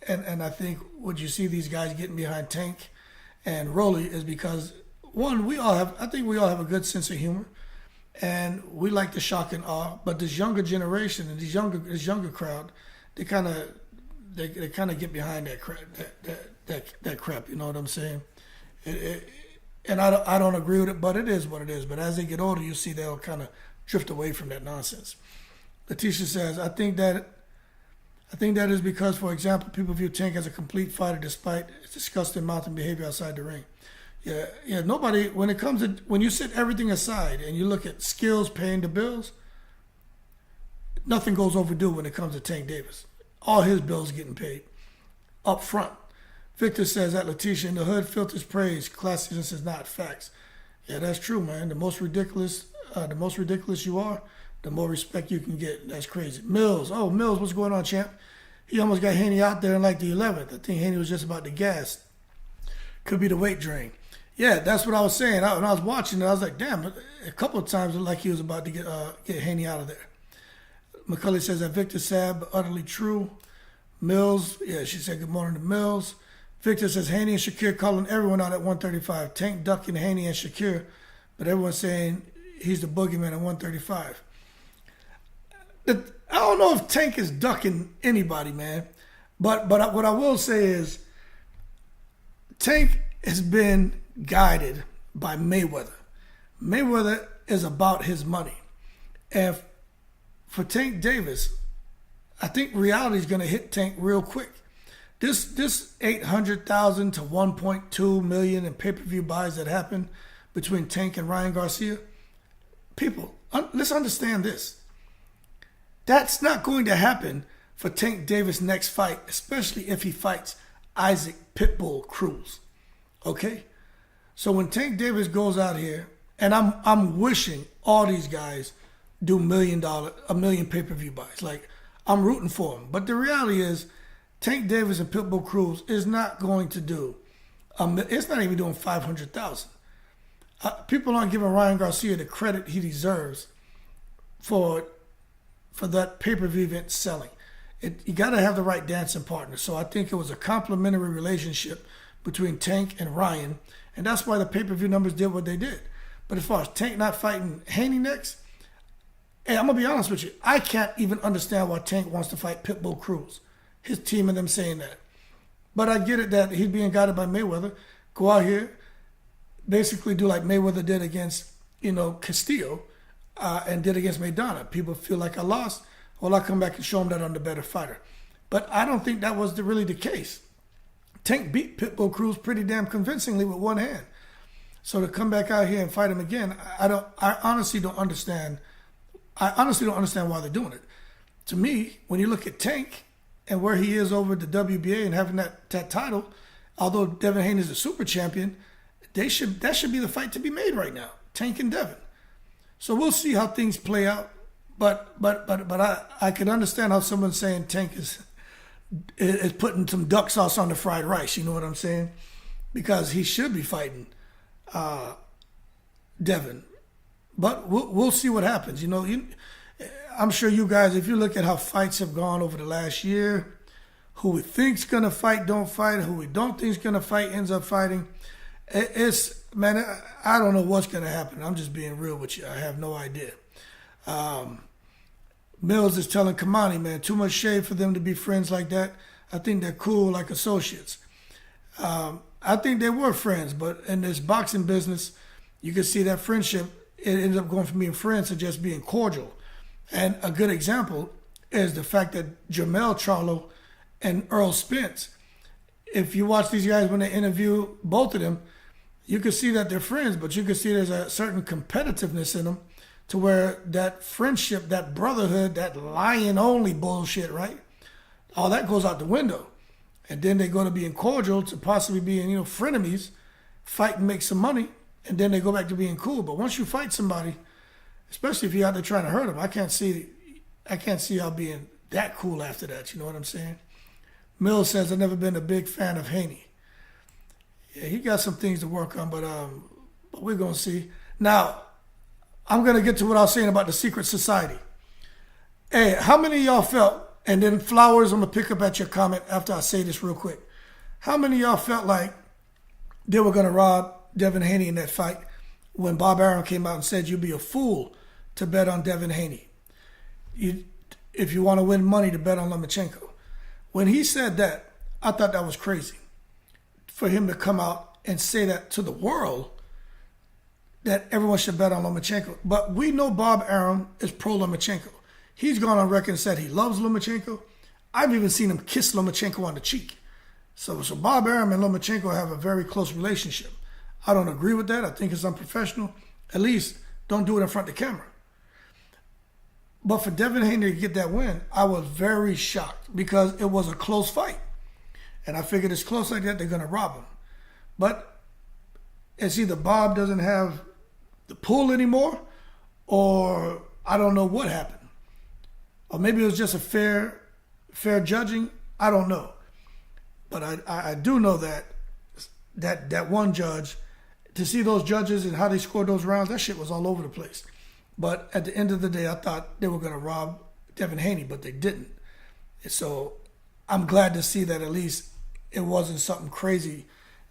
And I think what you see these guys getting behind Tank and Rolly is because, one, I think we all have a good sense of humor, and we like the shock and awe. But this younger generation and this younger crowd, they kind of get behind that crap. You know what I'm saying? And I don't agree with it, but it is what it is. But as they get older, you see they'll kind of drift away from that nonsense. Letitia says, I think that is because, for example, people view Tank as a complete fighter despite his disgusting mouth and behavior outside the ring. Yeah. Nobody, when you set everything aside and you look at skills paying the bills, nothing goes overdue when it comes to Tank Davis. All his bills getting paid up front. Victor says that Letitia in the hood filters praise, classism is not facts. Yeah, that's true, man. The most ridiculous you are, the more respect you can get. That's crazy. Mills, what's going on, champ? He almost got Haney out there in like the 11th. I think Haney was just about to gas. Could be the weight drain. Yeah, that's what I was saying. When I was watching it, I was like, damn, a couple of times it looked like he was about to get Haney out of there. McCulley says that Victor's sad, but utterly true. Mills, yeah, she said good morning to Mills. Victor says Haney and Shakur calling everyone out at 135. Tank ducking Haney and Shakur, but everyone's saying he's the boogeyman at 135. I don't know if Tank is ducking anybody, man. But what I will say is Tank has been guided by Mayweather. Mayweather is about his money. And for Tank Davis, I think reality is going to hit Tank real quick. This 800,000 to 1.2 million in pay-per-view buys that happened between Tank and Ryan Garcia, people, let's understand this. That's not going to happen for Tank Davis' next fight, especially if he fights Isaac Pitbull Cruz. Okay? So when Tank Davis goes out here, and I'm wishing all these guys do $1 million pay-per-view buys. Like, I'm rooting for them. But the reality is, Tank Davis and Pitbull Cruz is not going to do, it's not even doing 500,000. People aren't giving Ryan Garcia the credit he deserves for that pay-per-view event selling. You got to have the right dancing partner. So I think it was a complimentary relationship between Tank and Ryan, and that's why the pay-per-view numbers did what they did. But as far as Tank not fighting Haney next, hey, I'm going to be honest with you. I can't even understand why Tank wants to fight Pitbull Cruz. His team and them saying that. But I get it that he's being guided by Mayweather. Go out here, basically do like Mayweather did against, Castillo and did against Maidana. People feel like I lost. Well, I'll come back and show them that I'm the better fighter. But I don't think that was really the case. Tank beat Pitbull Cruz pretty damn convincingly with one hand. So to come back out here and fight him again, I honestly don't understand. I honestly don't understand why they're doing it. To me, when you look at Tank and where he is over the WBA and having that title, although Devin Haney is a super champion, that should be the fight to be made right now. Tank and Devin. So we'll see how things play out. But I can understand how someone's saying Tank is putting some duck sauce on the fried rice. You know what I'm saying? Because he should be fighting Devin. But we'll see what happens. I'm sure you guys, if you look at how fights have gone over the last year, who we think's gonna fight, don't fight. Who we don't think's gonna fight, ends up fighting. Man, I don't know what's gonna happen. I'm just being real with you. I have no idea. Mills is telling Kamani, man, too much shade for them to be friends like that. I think they're cool like associates. I think they were friends, but in this boxing business, you can see that friendship, it ends up going from being friends to just being cordial. And a good example is the fact that Jermell Charlo and Earl Spence, if you watch these guys when they interview both of them, you can see that they're friends, but you can see there's a certain competitiveness in them to where that friendship, that brotherhood, that lion-only bullshit, right? All that goes out the window. And then they go to being cordial to possibly being, frenemies, fight and make some money, and then they go back to being cool. But once you fight somebody, especially if you're out there trying to hurt them, I can't see y'all being that cool after that. You know what I'm saying? Mills says, I've never been a big fan of Haney. Yeah, he got some things to work on, but we're going to see. Now, I'm going to get to what I was saying about the secret society. Hey, how many of y'all felt, and then Flowers, I'm going to pick up at your comment after I say this real quick. How many of y'all felt like they were going to rob Devin Haney in that fight when Bob Arum came out and said you'd be a fool to bet on Devin Haney if you want to win money to bet on Lomachenko? When he said that, I thought that was crazy for him to come out and say that to the world, that everyone should bet on Lomachenko. But we know Bob Arum is pro-Lomachenko. He's gone on record and said he loves Lomachenko. I've even seen him kiss Lomachenko on the cheek. So Bob Arum and Lomachenko have a very close relationship. I don't agree with that. I think it's unprofessional. At least don't do it in front of the camera. But for Devin Haney to get that win, I was very shocked because it was a close fight. And I figured it's close like that, they're going to rob him. But it's either Bob doesn't have the pull anymore, or I don't know what happened. Or maybe it was just a fair judging. I don't know. But I do know that one judge, to see those judges and how they scored those rounds, that shit was all over the place. But at the end of the day, I thought they were going to rob Devin Haney, but they didn't. So I'm glad to see that at least it wasn't something crazy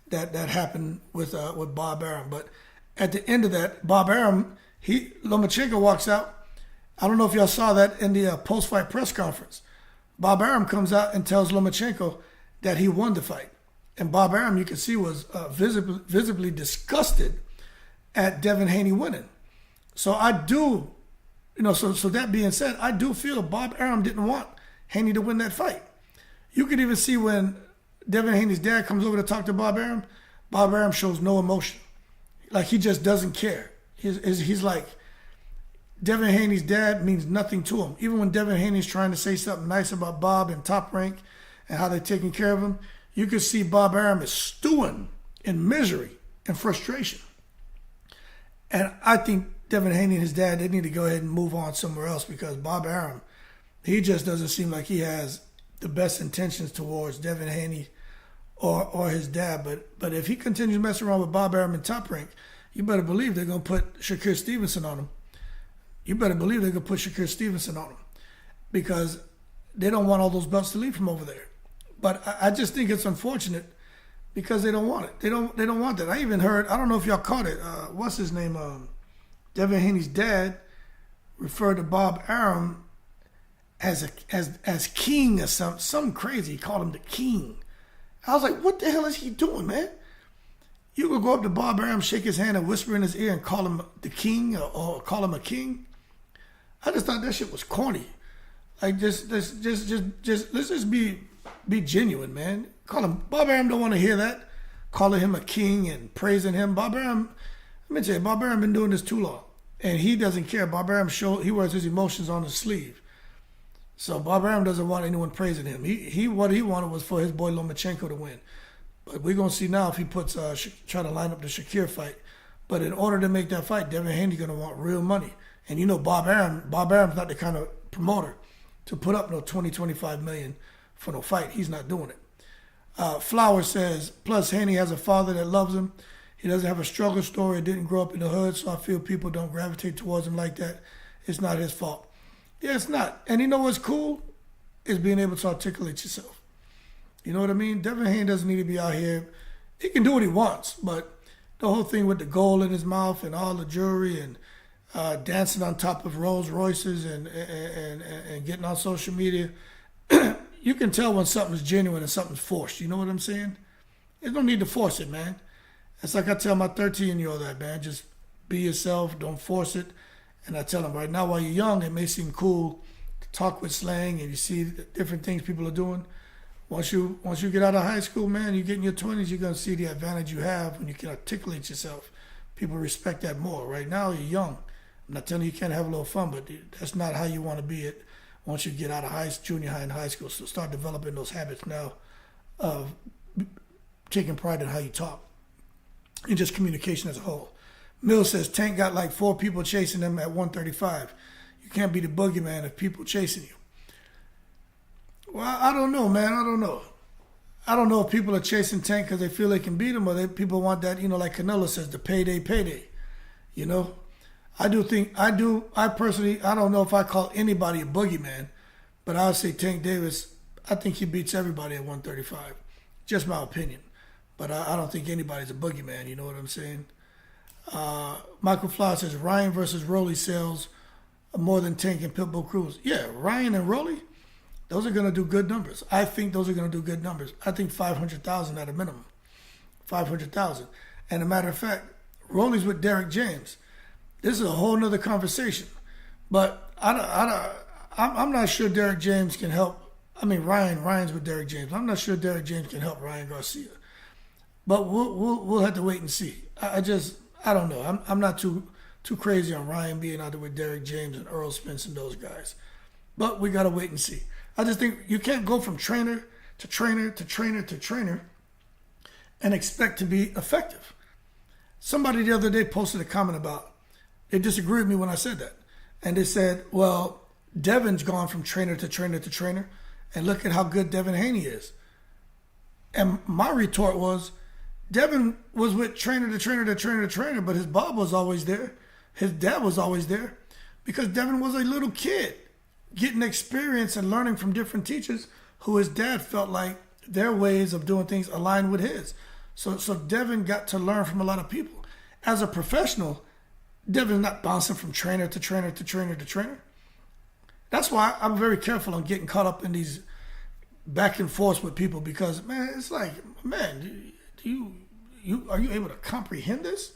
that happened with Bob Arum. But at the end of that, Bob Arum, Lomachenko walks out. I don't know if y'all saw that in the post-fight press conference. Bob Arum comes out and tells Lomachenko that he won the fight. And Bob Arum, you can see, was visibly disgusted at Devin Haney winning. So I do, so that being said, I do feel Bob Arum didn't want Haney to win that fight. You could even see when Devin Haney's dad comes over to talk to Bob Arum shows no emotion. Like, he just doesn't care. He's like, Devin Haney's dad means nothing to him. Even when Devin Haney's trying to say something nice about Bob and Top Rank and how they're taking care of him, you can see Bob Arum is stewing in misery and frustration. And I think Devin Haney and his dad, they need to go ahead and move on somewhere else, because Bob Arum, he just doesn't seem like he has the best intentions towards Devin Haney or his dad. But if he continues messing around with Bob Arum in Top Rank, you better believe they're going to put Shakur Stevenson on him. You better believe they're going to put Shakur Stevenson on him, because they don't want all those belts to leave from over there. But I just think it's unfortunate because they don't want it. They don't want that. I even heard, I don't know if y'all caught it, what's his name? Devin Haney's dad referred to Bob Arum as king or something crazy. He called him the king. I was like, what the hell is he doing, man? You could go up to Bob Arum, shake his hand, and whisper in his ear and call him the king or call him a king. I just thought that shit was corny. Like, just let's just be genuine, man. Call him. Bob Arum don't want to hear that. Calling him a king and praising him. Bob Arum, let me tell you, Bob Arum been doing this too long, and he doesn't care. Bob Arum he wears his emotions on his sleeve. So Bob Arum doesn't want anyone praising him. What he wanted was for his boy Lomachenko to win. But we're gonna see now if he puts try to line up the Shakir fight. But in order to make that fight, Devin Haney's gonna want real money. And you know Bob Arum's not the kind of promoter to put up no 20-25 million for no fight. He's not doing it. Flower says, plus Haney has a father that loves him. He doesn't have a struggle story, didn't grow up in the hood, so I feel people don't gravitate towards him like that. It's not his fault. Yeah, it's not. And you know what's cool? Is being able to articulate yourself. You know what I mean? Devin Haney doesn't need to be out here. He can do what he wants, but the whole thing with the gold in his mouth and all the jewelry and dancing on top of Rolls Royces and getting on social media, you can tell when something's genuine and something's forced. You know what I'm saying? There's no need to force it, man. It's like I tell my 13-year-old that, man. Just be yourself. Don't force it. And I tell him right now, while you're young, it may seem cool to talk with slang and you see the different things people are doing. Once you get out of high school, man, you get in your 20s, you're going to see the advantage you have when you can articulate yourself. People respect that more. Right now, you're young. I'm not telling you can't have a little fun, but that's not how you want to be it once you get out of junior high and high school. So start developing those habits now of taking pride in how you talk and just communication as a whole. Mill says Tank got like 4 people chasing him at 135. You can't be the boogeyman if people chasing you. Well, I don't know, man. I don't know. I don't know if people are chasing Tank because they feel they can beat him, or people want that, like Canelo says, the payday. I personally, I don't know if I call anybody a boogeyman, but I would say Tank Davis, I think he beats everybody at 135. Just my opinion. But I don't think anybody's a boogeyman, you know what I'm saying? Michael Flower says, Ryan versus Rolly sells more than Tank and Pitbull Cruz. Yeah, Ryan and Rolly, those are going to do good numbers. I think those are going to do good numbers. I think 500,000 at a minimum. 500,000. And a matter of fact, Rolly's with Derek James. This is a whole nother conversation. But I'm not sure Derek James can help. I mean, Ryan's with Derek James. I'm not sure Derek James can help Ryan Garcia. But we'll have to wait and see. I don't know. I'm not too crazy on Ryan being out there with Derek James and Earl Spence and those guys. But we got to wait and see. I just think you can't go from trainer to trainer to trainer to trainer and expect to be effective. Somebody the other day posted a comment about, they disagreed with me when I said that. And they said, well, Devin's gone from trainer to trainer to trainer, and look at how good Devin Haney is. And my retort was, Devin was with trainer to trainer to trainer to trainer, but his Bob was always there. His dad was always there because Devin was a little kid getting experience and learning from different teachers who his dad felt like their ways of doing things aligned with his. So Devin got to learn from a lot of people. As a professional, Devin's not bouncing from trainer to trainer to trainer to trainer. That's why I'm very careful on getting caught up in these back and forth with people because, man, it's like, man, are you able to comprehend this?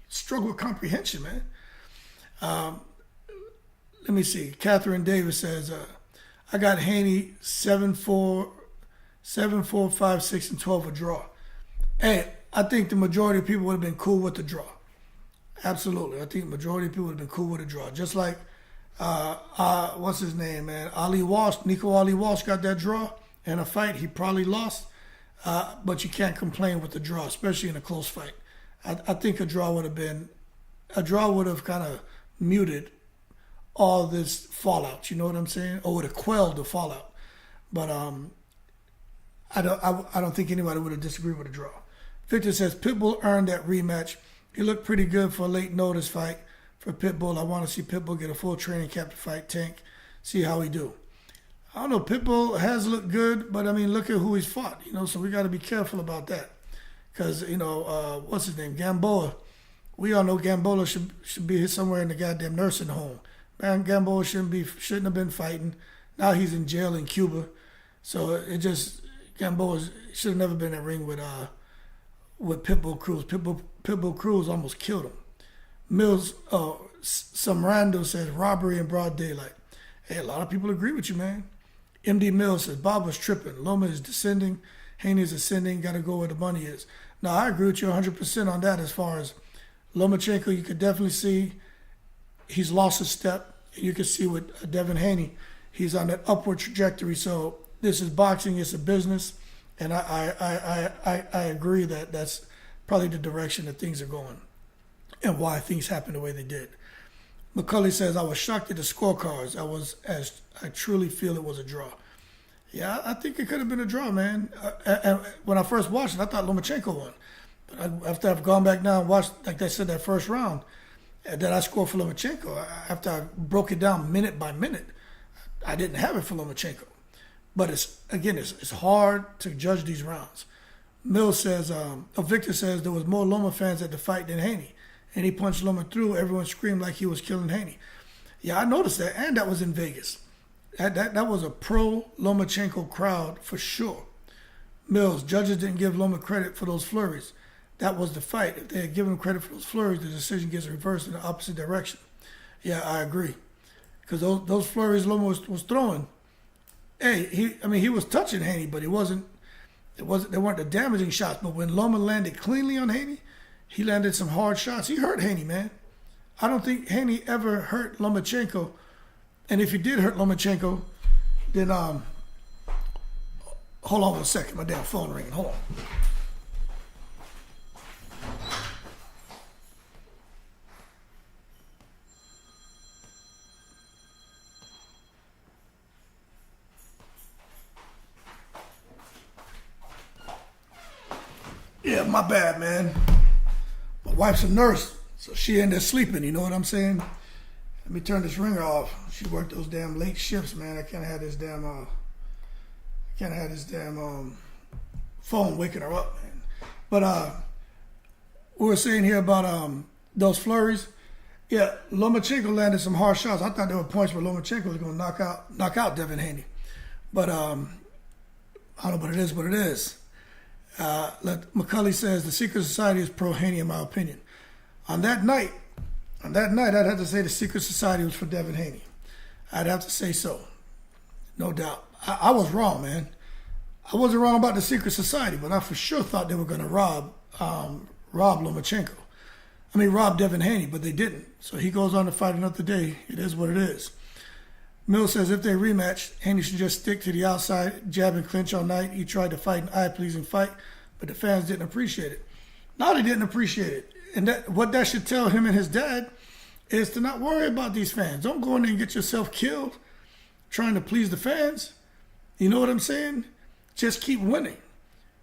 Struggle with comprehension, man. Let me see. Catherine Davis says, I got Haney 7-4, 5-6, and 12 a draw. Hey, I think the majority of people would have been cool with the draw. Absolutely. I think the majority of people would have been cool with a draw. Just like, what's his name, man? Nico Ali Walsh got that draw in a fight he probably lost. but you can't complain with the draw, especially in a close fight. I think a draw would have kind of muted all this fallout. You know what I'm saying? Or would have quelled the fallout. But I don't think anybody would have disagreed with a draw. Victor says Pitbull earned that rematch. He looked pretty good for a late notice fight for Pitbull. I want to see Pitbull get a full training camp to fight Tank. See how he do. I don't know. Pitbull has looked good, but I mean, look at who he's fought. So we got to be careful about that. Because what's his name, Gamboa. We all know Gamboa should be somewhere in the goddamn nursing home. Man, Gamboa shouldn't have been fighting. Now he's in jail in Cuba. So Gamboa should have never been in that ring with Pitbull Cruz. Pitbull Cruz almost killed him. Mills, some rando says robbery in broad daylight. Hey, a lot of people agree with you, man. MD Mills says Bob was tripping. Loma is descending. Haney is ascending. Got to go where the money is. Now, I agree with you 100% on that as far as Lomachenko. You could definitely see he's lost a step. You can see with Devin Haney, he's on that upward trajectory. So this is boxing. It's a business. And I agree that that's probably the direction that things are going and why things happen the way they did. McCulley says, I was shocked at the scorecards. I truly feel it was a draw. Yeah, I think it could have been a draw, man. And when I first watched it, I thought Lomachenko won. But after I've gone back now and watched, like they said, that first round, that I scored for Lomachenko, after I broke it down minute by minute, I didn't have it for Lomachenko. But it's hard to judge these rounds. Mills says, Victor says there was more Loma fans at the fight than Haney. And he punched Loma through. Everyone screamed like he was killing Haney. Yeah, I noticed that. And that was in Vegas. That was a pro-Lomachenko crowd for sure. Mills, judges didn't give Loma credit for those flurries. That was the fight. If they had given him credit for those flurries, the decision gets reversed in the opposite direction. Yeah, I agree. Because those flurries Loma was throwing, hey, he was touching Haney, but they weren't the damaging shots. But when Loma landed cleanly on Haney, he landed some hard shots. He hurt Haney, man. I don't think Haney ever hurt Lomachenko. And if he did hurt Lomachenko, then hold on a second. My damn phone ringing. Hold on. Yeah, my bad, man. My wife's a nurse, so she in there sleeping, you know what I'm saying? Let me turn this ringer off. She worked those damn late shifts, man. I can't have this damn phone waking her up, man. But we were saying here about those flurries. Yeah, Lomachenko landed some hard shots. I thought there were points where Lomachenko was going to knock out Devin Haney. But I don't know, but it is what it is. McCulley says the secret society is pro-Haney, in my opinion. On that night, I'd have to say the secret society was for Devin Haney. I'd have to say so, no doubt. I was wrong, man. I wasn't wrong about the secret society, but I for sure thought they were going to rob Lomachenko. Rob Devin Haney, but they didn't. So he goes on to fight another day. It is what it is. Mills says if they rematch, Haney should just stick to the outside, jab and clinch all night. He tried to fight an eye-pleasing fight, but the fans didn't appreciate it. No, they didn't appreciate it. And what that should tell him and his dad is to not worry about these fans. Don't go in there and get yourself killed trying to please the fans. You know what I'm saying? Just keep winning.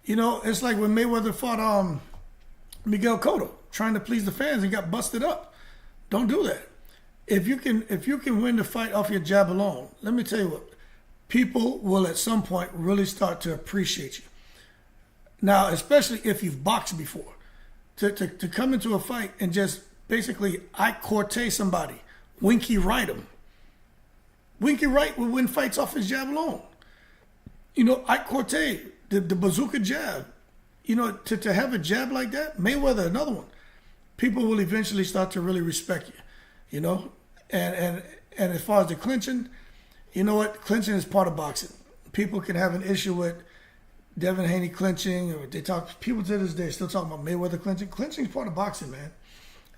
It's like when Mayweather fought Miguel Cotto, trying to please the fans and got busted up. Don't do that. If you can win the fight off your jab alone, let me tell you what, people will at some point really start to appreciate you. Now, especially if you've boxed before. To come into a fight and just basically corte somebody, Winky Wright him. Winky Wright would win fights off his jab alone. Ike Corte, the bazooka jab. To have a jab like that, Mayweather, another one. People will eventually start to really respect you. And as far as the clinching, you know what? Clinching is part of boxing. People can have an issue with Devin Haney clinching, or people to this day still talking about Mayweather clinching. Clinching is part of boxing, man.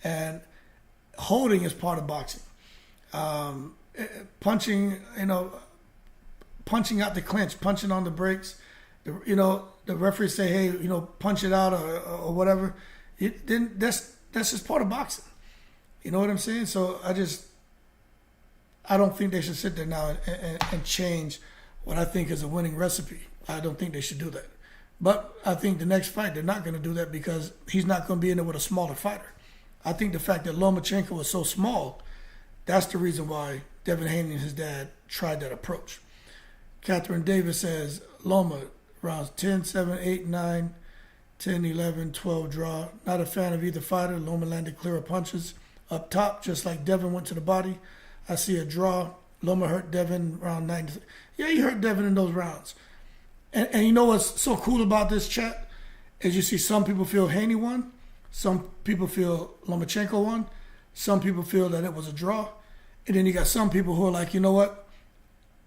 And holding is part of boxing. Punching, punching out the clinch, punching on the brakes the referees say, hey, punch it out or whatever. Then that's just part of boxing. You know what I'm saying? So I don't think they should sit there now and change what I think is a winning recipe. I don't think they should do that. But I think the next fight, they're not going to do that because he's not going to be in there with a smaller fighter. I think the fact that Lomachenko was so small, that's the reason why Devin Haney and his dad tried that approach. Catherine Davis says, Loma, rounds 10, 7, 8, 9, 10, 11, 12 draw. Not a fan of either fighter. Loma landed clearer punches up top, just like Devin went to the body. I see a draw. Loma hurt Devin round 9. Yeah, he hurt Devin in those rounds. And you know what's so cool about this chat? Is you see some people feel Haney won. Some people feel Lomachenko won. Some people feel that it was a draw. And then you got some people who are like, you know what?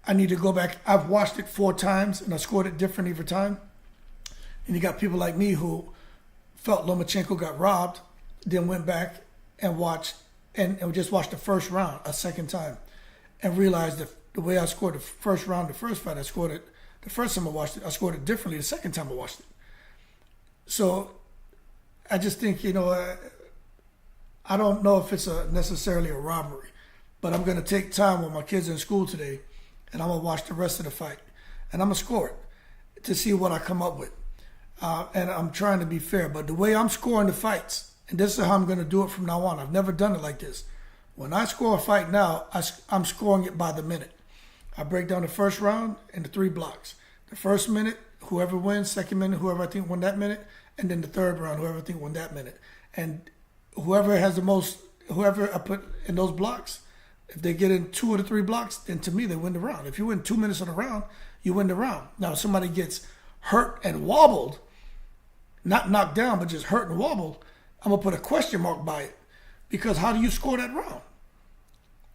I need to go back. I've watched it 4 times and I scored it differently every time. And you got people like me who felt Lomachenko got robbed, then went back and watched and just watched the first round a second time and realized that the way I scored the first round, the first fight, I scored it. The first time I watched it, I scored it differently the second time I watched it. So I just think, I don't know if it's necessarily a robbery, but I'm going to take time when my kids are in school today and I'm going to watch the rest of the fight. And I'm going to score it to see what I come up with. And I'm trying to be fair, but the way I'm scoring the fights, and this is how I'm going to do it from now on. I've never done it like this. When I score a fight now, I'm scoring it by the minute. I break down the first round into 3 blocks. The first minute, whoever wins. Second minute, whoever I think won that minute. And then the third round, whoever I think won that minute. And whoever has the most, whoever I put in those blocks, if they get in 2 of the 3 blocks, then to me, they win the round. If you win 2 minutes on the round, you win the round. Now, if somebody gets hurt and wobbled, not knocked down, but just hurt and wobbled, I'm going to put a question mark by it. Because how do you score that round?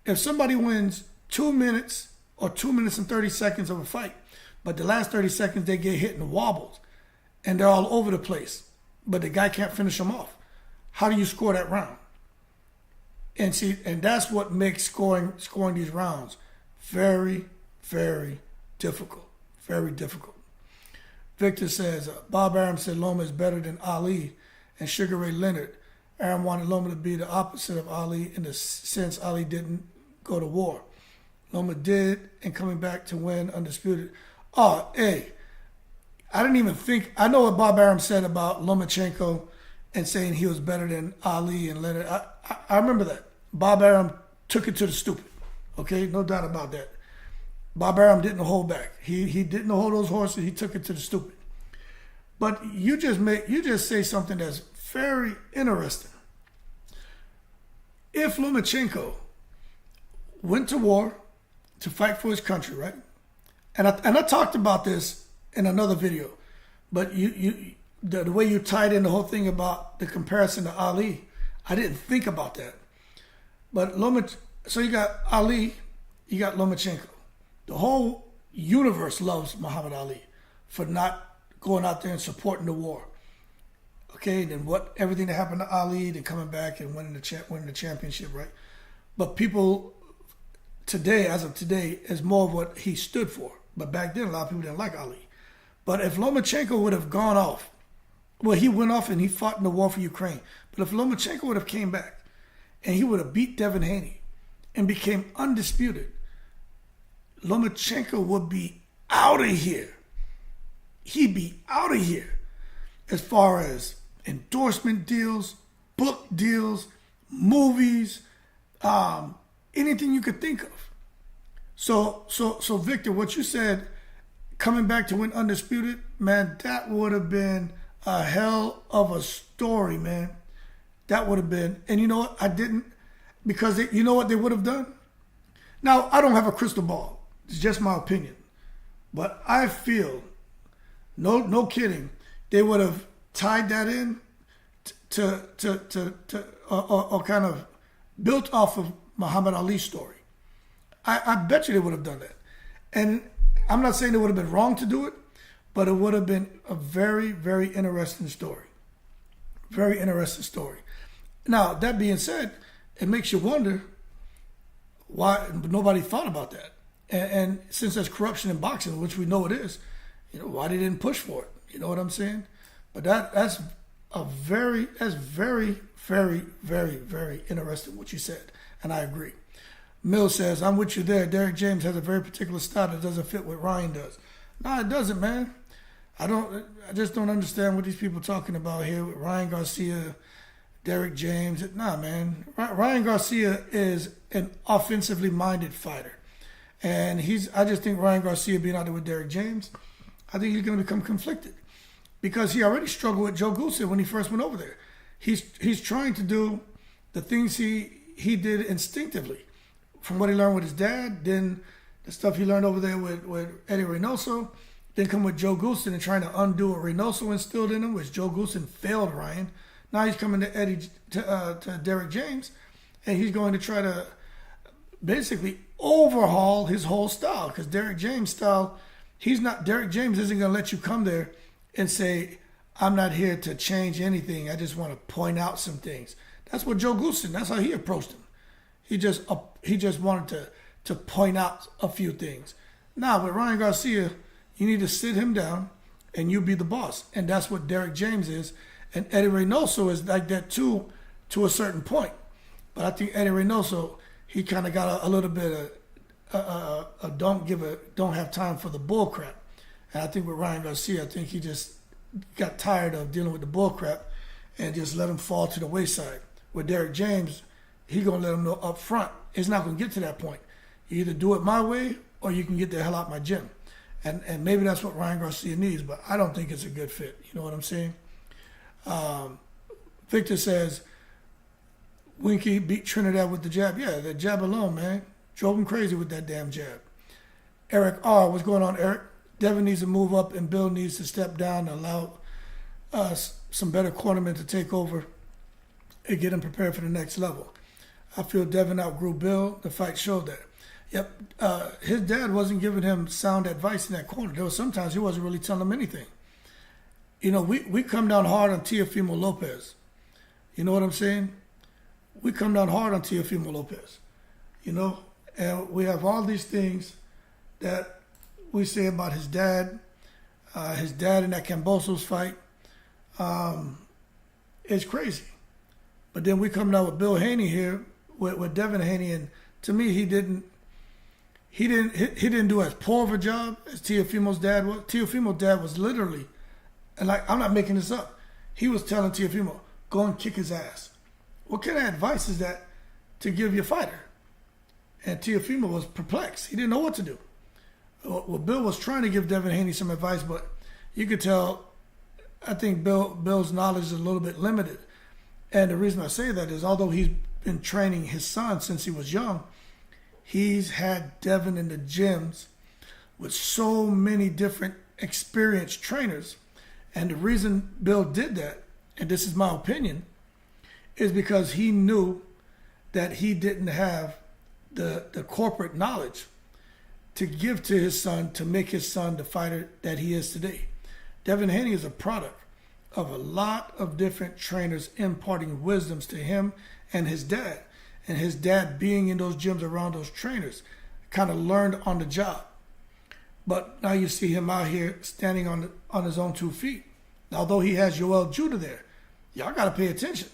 If somebody wins 2 minutes or 2 minutes and 30 seconds of a fight, but the last 30 seconds they get hit and wobbled, and they're all over the place, but the guy can't finish them off, how do you score that round? And that's what makes scoring these rounds very, very difficult. Very difficult. Victor says, Bob Arum said Loma is better than Ali and Sugar Ray Leonard. Arum wanted Loma to be the opposite of Ali in the sense Ali didn't go to war. Loma did, and coming back to win undisputed. Oh, hey, I didn't even think. I know what Bob Arum said about Lomachenko and saying he was better than Ali and Leonard. I remember that. Bob Arum took it to the stupid. Okay, no doubt about that. Bob Arum didn't hold back. He didn't hold those horses. He took it to the stupid. But you just say something that's very interesting. If Lomachenko went to war to fight for his country, right? And I talked about this in another video, but the way you tied in the whole thing about the comparison to Ali, I didn't think about that. But so you got Ali, you got Lomachenko. The whole universe loves Muhammad Ali for not going out there and supporting the war. Okay, then everything that happened to Ali, then coming back and winning the championship, right? But people today, as of today, is more of what he stood for. But back then, a lot of people didn't like Ali. But if Lomachenko would have gone off, well, he went off and he fought in the war for Ukraine. But if Lomachenko would have came back and he would have beat Devin Haney and became undisputed, Lomachenko would be out of here. He'd be out of here as far as endorsement deals, book deals, movies, anything you could think of. So Victor, what you said, coming back to win undisputed, man, that would have been a hell of a story, man. That would have been, and you know what? I didn't, because you know what they would have done? Now, I don't have a crystal ball. It's just my opinion. But I feel, no kidding, they would have tied that in or kind of built off of Muhammad Ali's story. I bet you they would have done that. And I'm not saying it would have been wrong to do it, but it would have been a very, very interesting story. Very interesting story. Now, that being said, it makes you wonder why nobody thought about that. And since there's corruption in boxing, which we know it is, why they didn't push for it. You know what I'm saying? But that's very, very, very, very interesting what you said, and I agree. Mill says, I'm with you there. Derrick James has a very particular style that doesn't fit what Ryan does. No, it doesn't, man. I just don't understand what these people are talking about here with Ryan Garcia, Derrick James. Nah, man. Ryan Garcia is an offensively minded fighter. And I just think Ryan Garcia being out there with Derrick James, I think he's going to become conflicted. Because he already struggled with Joe Goosen when he first went over there. He's trying to do the things he did instinctively. From what he learned with his dad, then the stuff he learned over there with Eddie Reynoso, then come with Joe Goosen and trying to undo what Reynoso instilled in him, which Joe Goosen failed Ryan. Now he's coming to Derrick James, and he's going to try to basically overhaul his whole style. Because Derrick James' style, Derrick James isn't going to let you come there and say, I'm not here to change anything. I just want to point out some things. That's what Joe Goosen, that's how he approached him. He just wanted to point out a few things. Now, with Ryan Garcia, you need to sit him down and you be the boss. And that's what Derrick James is. And Eddie Reynoso is like that too, to a certain point. But I think Eddie Reynoso, he kind of got a little bit of don't have time for the bull crap. And I think with Ryan Garcia, I think he just got tired of dealing with the bull crap and just let him fall to the wayside. With Derrick James, he's going to let him know up front, it's not going to get to that point. You either do it my way or you can get the hell out my gym. And maybe that's what Ryan Garcia needs, but I don't think it's a good fit. You know what I'm saying? Victor says, Winky beat Trinidad with the jab. Yeah, the jab alone, man. Drove him crazy with that damn jab. Eric R., what's going on, Eric? Devin needs to move up and Bill needs to step down and allow some better cornermen to take over and get him prepared for the next level. I feel Devin outgrew Bill. The fight showed that. Yep, his dad wasn't giving him sound advice in that corner. There was sometimes he wasn't really telling him anything. We come down hard on Teofimo Lopez. You know what I'm saying? We come down hard on Teofimo Lopez. And we have all these things that we say about his dad in that Cambosos fight. It's crazy. But then we come down with Bill Haney here, with Devin Haney, and to me, he didn't do as poor of a job as Teofimo's dad was. Teofimo's dad was literally, and I'm not making this up, he was telling Teofimo, go and kick his ass. What kind of advice is that to give your fighter? And Teofimo was perplexed. He didn't know what to do. Well, Bill was trying to give Devin Haney some advice, but you could tell, I think Bill's knowledge is a little bit limited. And the reason I say that is, although he's been training his son since he was young, he's had Devin in the gyms with so many different experienced trainers. And the reason Bill did that, and this is my opinion, is because he knew that he didn't have the corporate knowledge to give to his son to make his son the fighter that he is today. Devin Haney is a product of a lot of different trainers imparting wisdoms to him and his dad. And his dad being in those gyms around those trainers kind of learned on the job. But now you see him out here standing on his own 2 feet. Now, although he has Yoel Judah there, y'all got to pay attention.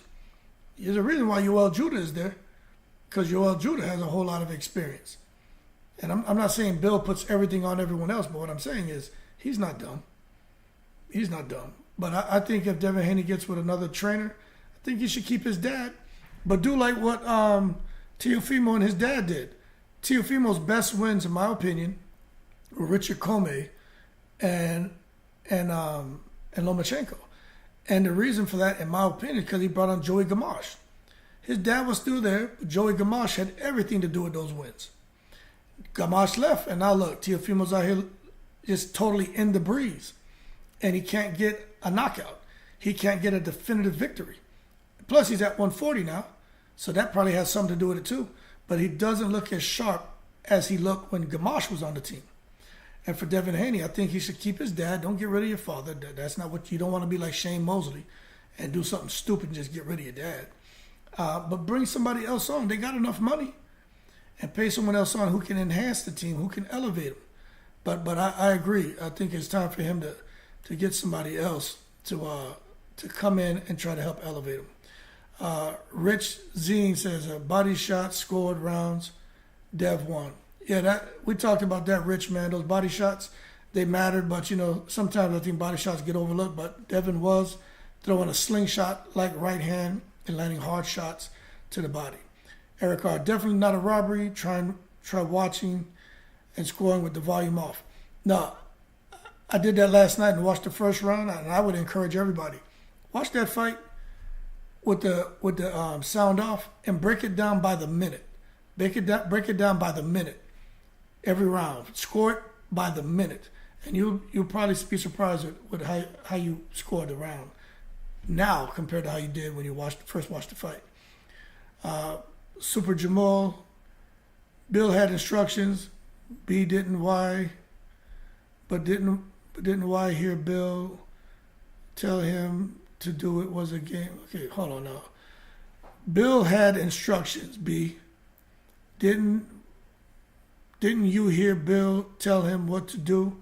There's a reason why Yoel Judah is there, because Yoel Judah has a whole lot of experience. And I'm not saying Bill puts everything on everyone else, but what I'm saying is he's not dumb. He's not dumb. But I think if Devin Haney gets with another trainer, I think he should keep his dad, but do like what Teofimo and his dad did. Teofimo's best wins, in my opinion, were Richard Comey and Lomachenko. And the reason for that, in my opinion, is because he brought on Joey Gamache. His dad was still there, but Joey Gamache had everything to do with those wins. Gamache left, and now look, Teofimo's out here just totally in the breeze. And he can't get a knockout. He can't get a definitive victory. Plus, he's at 140 now, so that probably has something to do with it too. But he doesn't look as sharp as he looked when Gamache was on the team. And for Devin Haney, I think he should keep his dad. Don't get rid of your father. That's not what you don't want to be like Shane Mosley and do something stupid and just get rid of your dad. But bring somebody else on. They got enough money. And pay someone else on who can enhance the team, who can elevate them. But I agree. I think it's time for him to get somebody else to come in and try to help elevate him. Rich Zine says body shots scored rounds. Dev won. Yeah, we talked about that, Rich, man. Those body shots, they mattered, but sometimes I think body shots get overlooked. But Devin was throwing a slingshot like right hand and landing hard shots to the body. Eric R, definitely not a robbery. Try watching and scoring with the volume off. No, I did that last night and watched the first round, and I would encourage everybody, watch that fight with the sound off and break it down by the minute. Break it down by the minute. Every round, score it by the minute, and you'll probably be surprised with how you scored the round now compared to how you did when you first watched the fight. Super Jamal, Bill had instructions. B didn't. Why? But didn't why hear Bill tell him to do it was a game? Okay, hold on now. Bill had instructions. B didn't you hear Bill tell him what to do?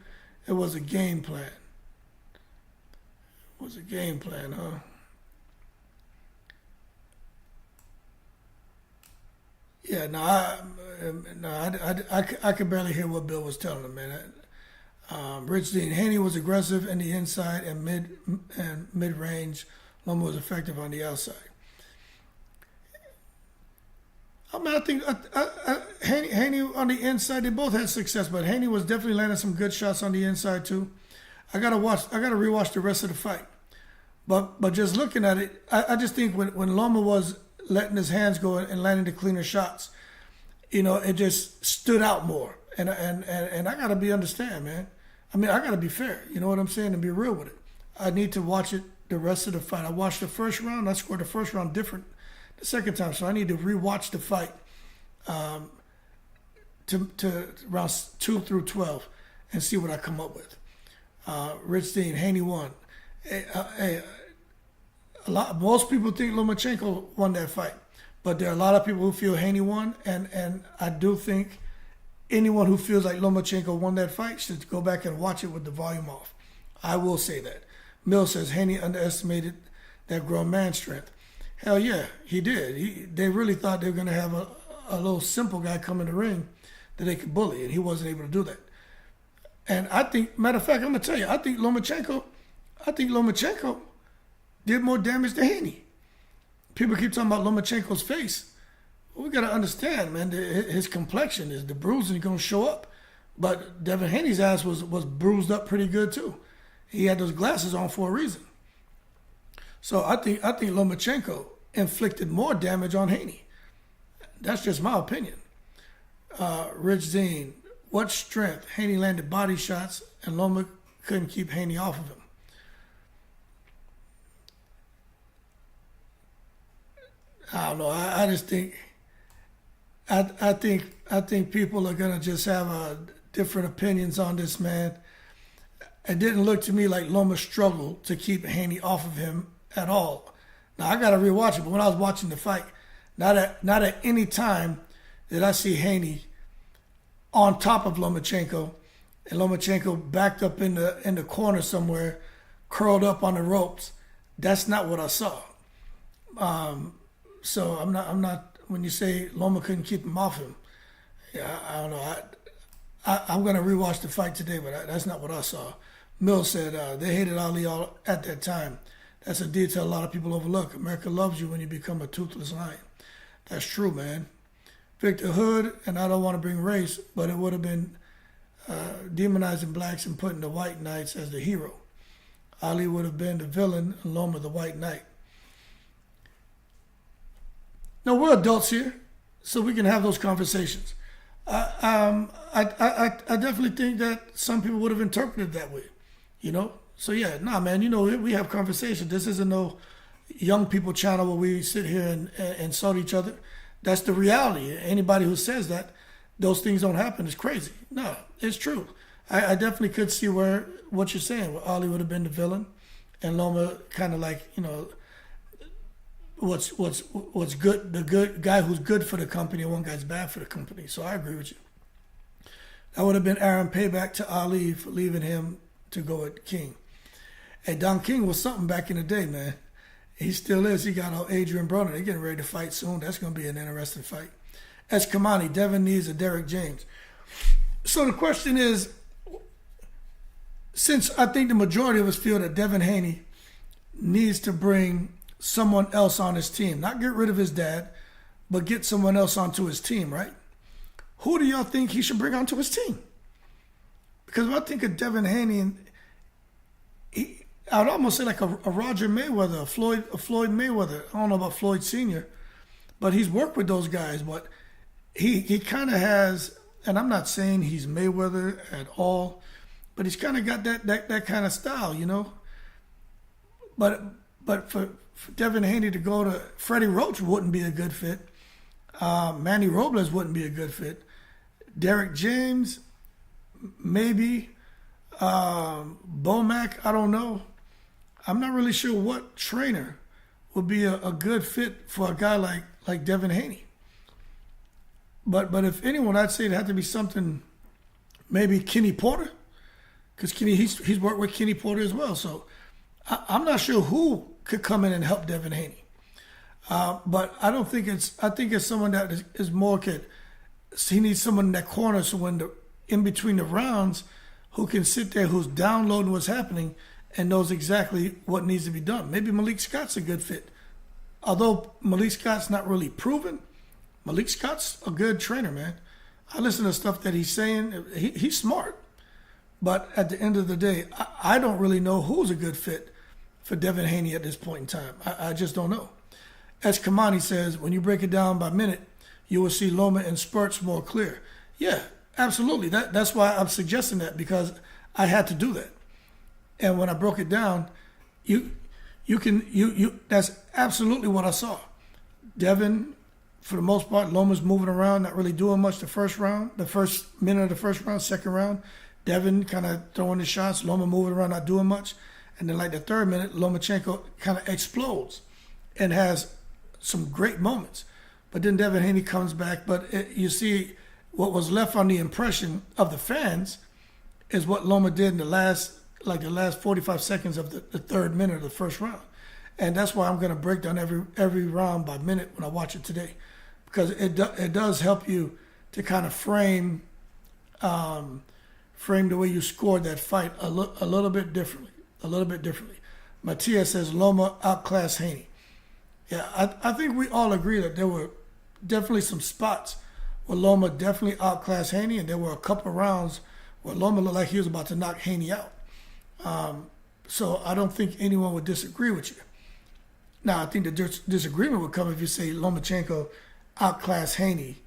It was a game plan. It was a game plan, huh? Yeah, I could barely hear what Bill was telling him, man. Rich Dean Haney was aggressive in the inside and mid range. Loma was effective on the outside. I mean, I think Haney on the inside, they both had success, but Haney was definitely landing some good shots on the inside too. I gotta rewatch the rest of the fight. But just looking at it, I just think when Loma was letting his hands go and landing the cleaner shots, it just stood out more. And I gotta understand, man. I mean, I gotta be fair. You know what I'm saying? And be real with it. I need to watch it the rest of the fight. I watched the first round. I scored the first round different the second time, so I need to rewatch the fight to rounds 2 through 12 and see what I come up with. Rich Dean, Haney won. Most people think Lomachenko won that fight, but there are a lot of people who feel Haney won, and I do think anyone who feels like Lomachenko won that fight should go back and watch it with the volume off. I will say that. Mill says Haney underestimated that grown man's strength. Hell yeah, he did. They really thought they were going to have a little simple guy come in the ring that they could bully, and he wasn't able to do that. And I think, matter of fact, I'm going to tell you, I think Lomachenko did more damage than Haney. People keep talking about Lomachenko's face. Well, we got to understand, man, his complexion is the bruising going to show up. But Devin Haney's ass was bruised up pretty good too. He had those glasses on for a reason. So I think Lomachenko inflicted more damage on Haney. That's just my opinion. Rich Zine, what strength? Haney landed body shots and Loma couldn't keep Haney off of him. I don't know. I just think I think people are gonna just have different opinions on this, man. It didn't look to me like Loma struggled to keep Haney off of him at all. Now I gotta rewatch it, but when I was watching the fight, not at any time did I see Haney on top of Lomachenko, and Lomachenko backed up in the corner somewhere, curled up on the ropes. That's not what I saw. So I'm not. When you say Loma couldn't keep him off him, yeah, I don't know. I'm gonna rewatch the fight today, but that's not what I saw. Mill said they hated Ali all at that time. That's a detail a lot of people overlook. America loves you when you become a toothless lion. That's true, man. Victor Hood, and I don't want to bring race, but it would have been demonizing blacks and putting the white knights as the hero. Ali would have been the villain and Loma the white knight. No, we're adults here, so we can have those conversations. I definitely think that some people would have interpreted it that way, So yeah, man, we have conversations. This isn't no young people channel where we sit here and insult each other. That's the reality. Anybody who says that those things don't happen is crazy. No, it's true. I definitely could see what you're saying, where Ali would have been the villain and Loma kind of like, what's good, the good guy who's good for the company and one guy's bad for the company. So I agree with you. That would have been Aaron payback to Ali for leaving him to go at King. Hey, Don King was something back in the day, man. He still is. He got Adrian Broner. They're getting ready to fight soon. That's going to be an interesting fight. Kamani, Devin needs a Derek James. So the question is, since I think the majority of us feel that Devin Haney needs to bring someone else on his team, not get rid of his dad, but get someone else onto his team, right? Who do y'all think he should bring onto his team? Because when I think of Devin Haney, I would almost say like a Roger Mayweather, a Floyd Mayweather. I don't know about Floyd Sr., but he's worked with those guys. But he kind of has, and I'm not saying he's Mayweather at all, but he's kind of got that kind of style, you know. But for Devin Haney to go to Freddie Roach wouldn't be a good fit. Manny Robles wouldn't be a good fit. Derek James, maybe. Bomac, I don't know. I'm not really sure what trainer would be a good fit for a guy like Devin Haney. But if anyone, I'd say it had to be something, maybe Kenny Porter, because he's worked with Kenny Porter as well. So I'm not sure who could come in and help Devin Haney. But I don't think I think it's someone that is more he needs someone in that corner, so when in between the rounds, who can sit there, who's downloading what's happening and knows exactly what needs to be done. Maybe Malik Scott's a good fit. Although Malik Scott's not really proven, Malik Scott's a good trainer, man. I listen to stuff that he's saying. He's smart. But at the end of the day, I don't really know who's a good fit for Devin Haney at this point in time. I just don't know. As Kamani says, when you break it down by minute, you will see Loma in spurts more clear. Yeah, absolutely. That's why I'm suggesting that, because I had to do that. And when I broke it down, that's absolutely what I saw. Devin, for the most part, Loma's moving around, not really doing much the first minute of the first round, second round. Devin kind of throwing the shots, Loma moving around, not doing much. And then like the third minute, Lomachenko kind of explodes and has some great moments. But then Devin Haney comes back. But you see, what was left on the impression of the fans is what Loma did in the last 45 seconds of the third minute of the first round. And that's why I'm going to break down every round by minute when I watch it today, because it does help you to kind of frame the way you scored that fight a little bit differently. Matias says Loma outclassed Haney. Yeah, I think we all agree that there were definitely some spots where Loma definitely outclassed Haney, and there were a couple rounds where Loma looked like he was about to knock Haney out. So I don't think anyone would disagree with you. Now, I think the disagreement would come if you say Lomachenko outclassed Haney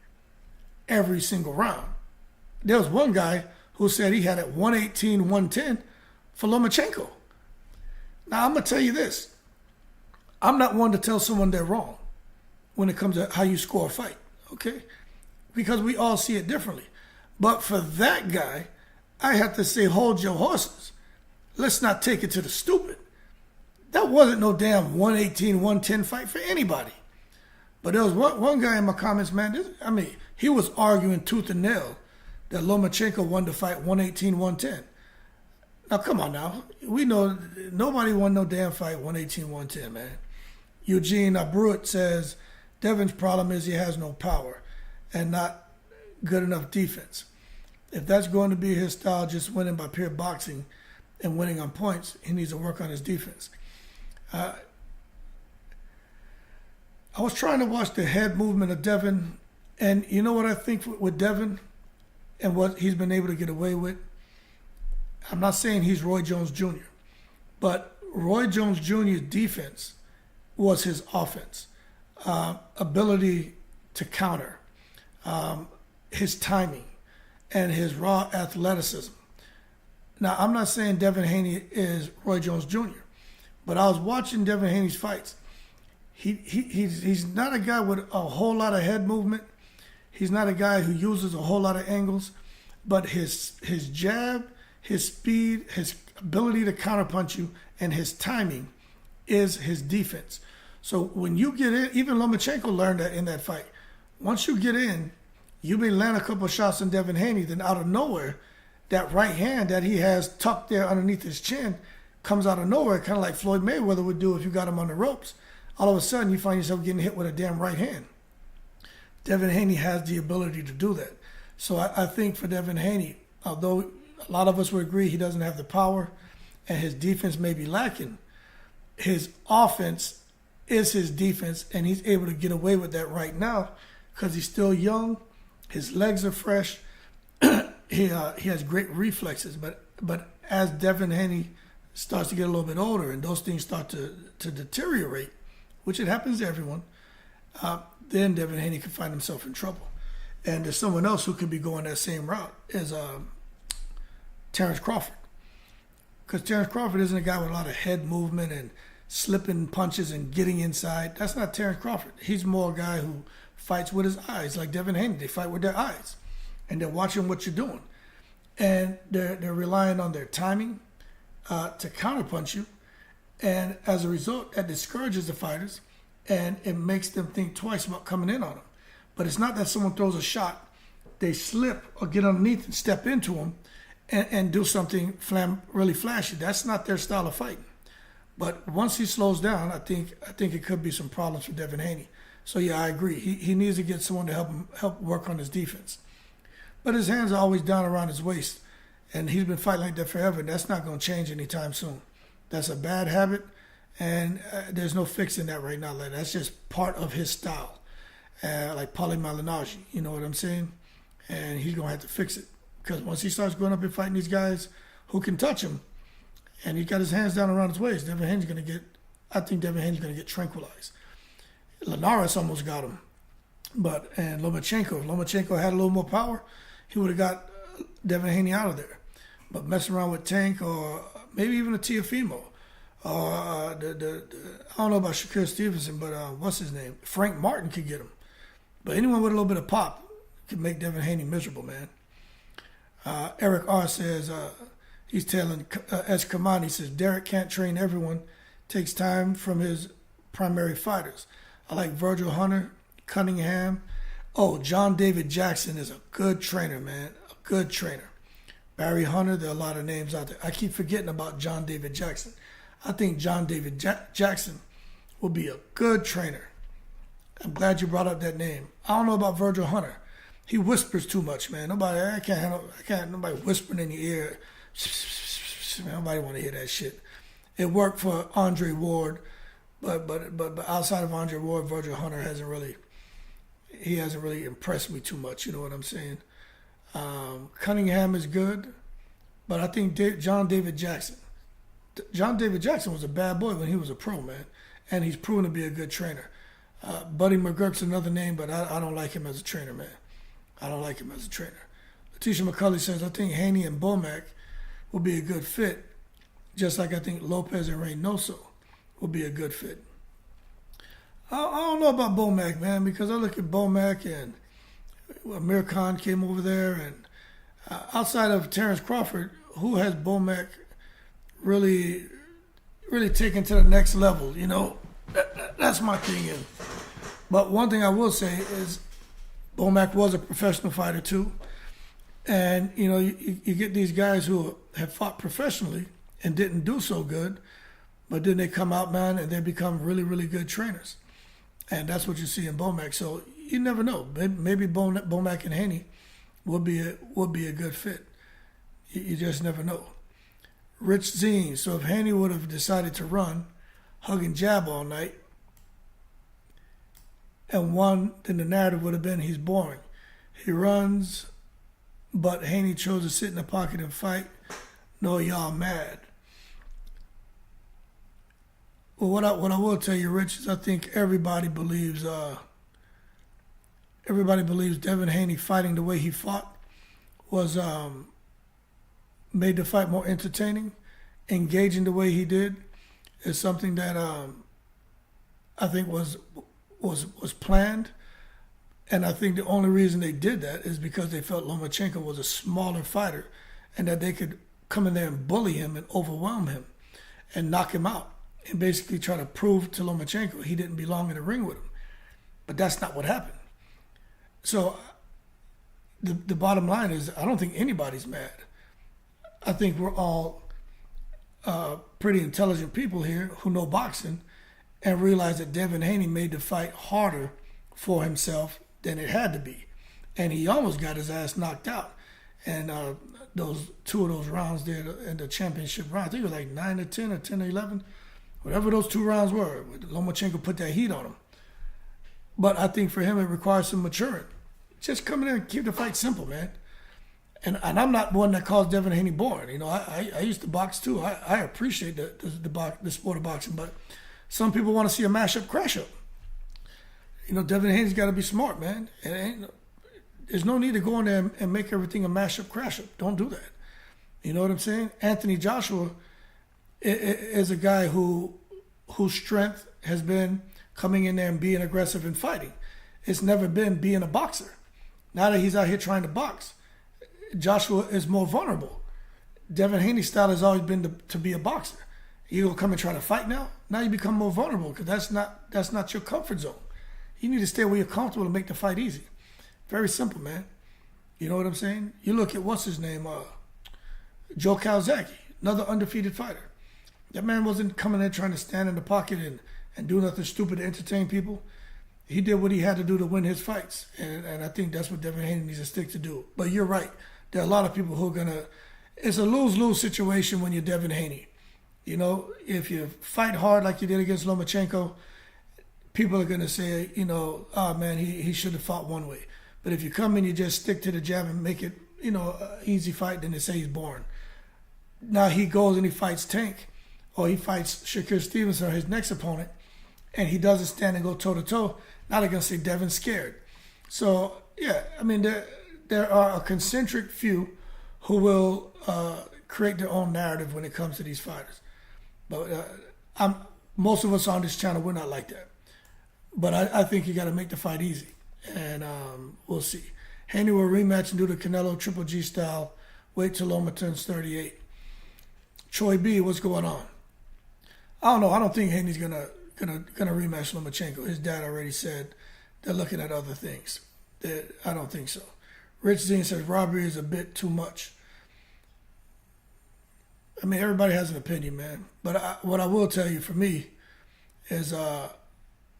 every single round. There was one guy who said he had it 118, 110 for Lomachenko. Now, I'm going to tell you this. I'm not one to tell someone they're wrong when it comes to how you score a fight, okay? Because we all see it differently. But for that guy, I have to say, hold your horses. Let's not take it to the stupid. That wasn't no damn 118, 110 fight for anybody. But there was one guy in my comments, man, he was arguing tooth and nail that Lomachenko won the fight 118, 110. Now, come on now. We know nobody won no damn fight 118, 110, man. Eugene Abruitt says Devin's problem is he has no power and not good enough defense. If that's going to be his style, just winning by pure boxing and winning on points, he needs to work on his defense. I was trying to watch the head movement of Devin, and you know what I think with Devin and what he's been able to get away with? I'm not saying he's Roy Jones Jr., but Roy Jones Jr.'s defense was his offense. Ability to counter, his timing, and his raw athleticism. Now, I'm not saying Devin Haney is Roy Jones Jr., but I was watching Devin Haney's fights. He's not a guy with a whole lot of head movement. He's not a guy who uses a whole lot of angles, but his jab, his speed, his ability to counterpunch you, and his timing is his defense. So when you get in, even Lomachenko learned that in that fight. Once you get in, You may land a couple of shots on Devin Haney, then out of nowhere, that right hand that he has tucked there underneath his chin comes out of nowhere, kind of like Floyd Mayweather would do if you got him on the ropes. All of a sudden, you find yourself getting hit with a damn right hand. Devin Haney has the ability to do that. So I think for Devin Haney, although a lot of us would agree he doesn't have the power and his defense may be lacking, his offense is his defense, and he's able to get away with that right now because he's still young. His legs are fresh. He has great reflexes. But as Devin Haney starts to get a little bit older and those things start to deteriorate, which it happens to everyone, then Devin Haney can find himself in trouble. And there's someone else who could be going that same route is Terrence Crawford. Because Terrence Crawford isn't a guy with a lot of head movement and slipping punches and getting inside. That's not Terrence Crawford. He's more a guy who fights with his eyes, like Devin Haney. They fight with their eyes. And they're watching what you're doing. And they're relying on their timing to counterpunch you. And as a result, that discourages the fighters. And it makes them think twice about coming in on them. But it's not that someone throws a shot, they slip or get underneath and step into them and do something really flashy. That's not their style of fighting. But once he slows down, I think it could be some problems for Devin Haney. So yeah, I agree. He needs to get someone to help work on his defense. But his hands are always down around his waist, and he's been fighting like that forever. That's not going to change anytime soon. That's a bad habit, and there's no fixing that right now. Like, that's just part of his style. Like Paulie Malignaggi, you know what I'm saying? And he's going to have to fix it. Because once he starts going up and fighting these guys who can touch him, and he got his hands down around his waist, I think Devin Haney's going to get tranquilized. Linares almost got him. And Lomachenko, if Lomachenko had a little more power, he would have got Devin Haney out of there. But messing around with Tank or maybe even a Teofimo, I don't know about Shakur Stevenson, but what's his name? Frank Martin could get him. But anyone with a little bit of pop could make Devin Haney miserable, man. Eric R. says, he's telling S. Kamani, he says, Derek can't train everyone, takes time from his primary fighters. I like Virgil Hunter, Cunningham. Oh, John David Jackson is a good trainer, man. A good trainer. Barry Hunter, there are a lot of names out there. I keep forgetting about John David Jackson. I think John David Jackson will be a good trainer. I'm glad you brought up that name. I don't know about Virgil Hunter. He whispers too much, man. Nobody whispering in your ear. Nobody want to hear that shit. It worked for Andre Ward, but outside of Andre Ward, Virgil Hunter hasn't really impressed me too much. You know what I'm saying? Cunningham is good, but I think John David Jackson was a bad boy when he was a pro, man, and he's proven to be a good trainer. Buddy McGurk's another name, but I don't like him as a trainer, man. I don't like him as a trainer. Letitia McCulley says, I think Haney and Bomac will be a good fit, just like I think Lopez and Reynoso will be a good fit. I don't know about Bomac, man, because I look at Bomac and Amir Khan came over there, and outside of Terrence Crawford, who has Bomac really taken to the next level? You know, that's my thing. But one thing I will say is Bomac was a professional fighter too. And, you know, you get these guys who have fought professionally and didn't do so good, but then they come out, man, and they become really, really good trainers. And that's what you see in Bomac. So you never know. Maybe Bomac and Haney would be a good fit. You just never know. Rich Zine. So if Haney would have decided to run, hug and jab all night, and won, then the narrative would have been he's boring. He runs, but Haney chose to sit in the pocket and fight. No, y'all mad. Well, what I will tell you, Rich, is I think everybody believes Devin Haney fighting the way he fought was made the fight more entertaining. Engaging the way he did is something that I think was planned, and I think the only reason they did that is because they felt Lomachenko was a smaller fighter, and that they could come in there and bully him and overwhelm him, and knock him out, and basically try to prove to Lomachenko he didn't belong in the ring with him. But that's not what happened. So the bottom line is, I don't think anybody's mad. I think we're all pretty intelligent people here who know boxing and realize that Devin Haney made the fight harder for himself than it had to be. And he almost got his ass knocked out. And two of those rounds there in the championship round, I think it was like 9-10 or 10-11, whatever those 2 rounds were, Lomachenko put that heat on him. But I think for him it requires some maturing. Just come in and keep the fight simple, man. And I'm not one that calls Devin Haney boring. You know, I used to box too. I appreciate the sport of boxing, but some people want to see a mashup crash up. You know, Devin Haney's got to be smart, man. And there's no need to go in there and make everything a mashup crash up. Don't do that. You know what I'm saying? Anthony Joshua is a guy whose strength has been coming in there and being aggressive and fighting. It's never been being a boxer. Now that he's out here trying to box, Joshua is more vulnerable. Devin Haney's style has always been to be a boxer. You gonna come and try to fight now? Now you become more vulnerable because that's not your comfort zone. You need to stay where you're comfortable and make the fight easy. Very simple, man. You know what I'm saying? You look at what's his name, Joe Calzaghe, another undefeated fighter. That man wasn't coming in trying to stand in the pocket and do nothing stupid to entertain people. He did what he had to do to win his fights. And I think that's what Devin Haney needs to stick to do. But you're right. There are a lot of people who are going to... It's a lose-lose situation when you're Devin Haney. You know, if you fight hard like you did against Lomachenko, people are going to say, you know, oh, man, he should have fought one way. But if you come in, you just stick to the jab and make it, you know, an easy fight, then they say he's boring. Now he goes and he fights Tank, or he fights Shakur Stevenson, or his next opponent, and he doesn't stand and go toe-to-toe. Now they're going to say Devin's scared. So, yeah, I mean, there are a concentric few who will create their own narrative when it comes to these fighters. But most of us on this channel, we're not like that. But I think you got to make the fight easy. And we'll see. Haney will rematch and do the Canelo Triple G style. Wait till Loma turns 38. Troy B, what's going on? I don't know. I don't think Haney's gonna rematch Lomachenko. His dad already said they're looking at other things. I don't think so. Rich Zine says robbery is a bit too much. I mean, everybody has an opinion, man. But what I will tell you, for me, is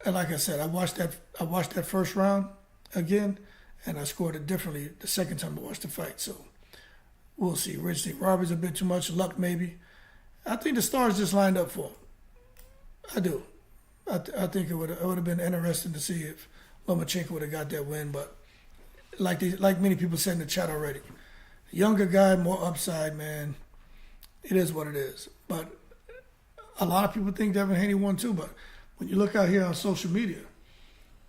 and like I said, I watched that first round again, and I scored it differently the second time I watched the fight. So we'll see. Rich think robbery's a bit too much. Luck maybe. I think the stars just lined up for him. I do. I think it would have been interesting to see if Lomachenko would have got that win, but like many people said in the chat already, younger guy, more upside, man. It is what it is. But a lot of people think Devin Haney won too, but when you look out here on social media,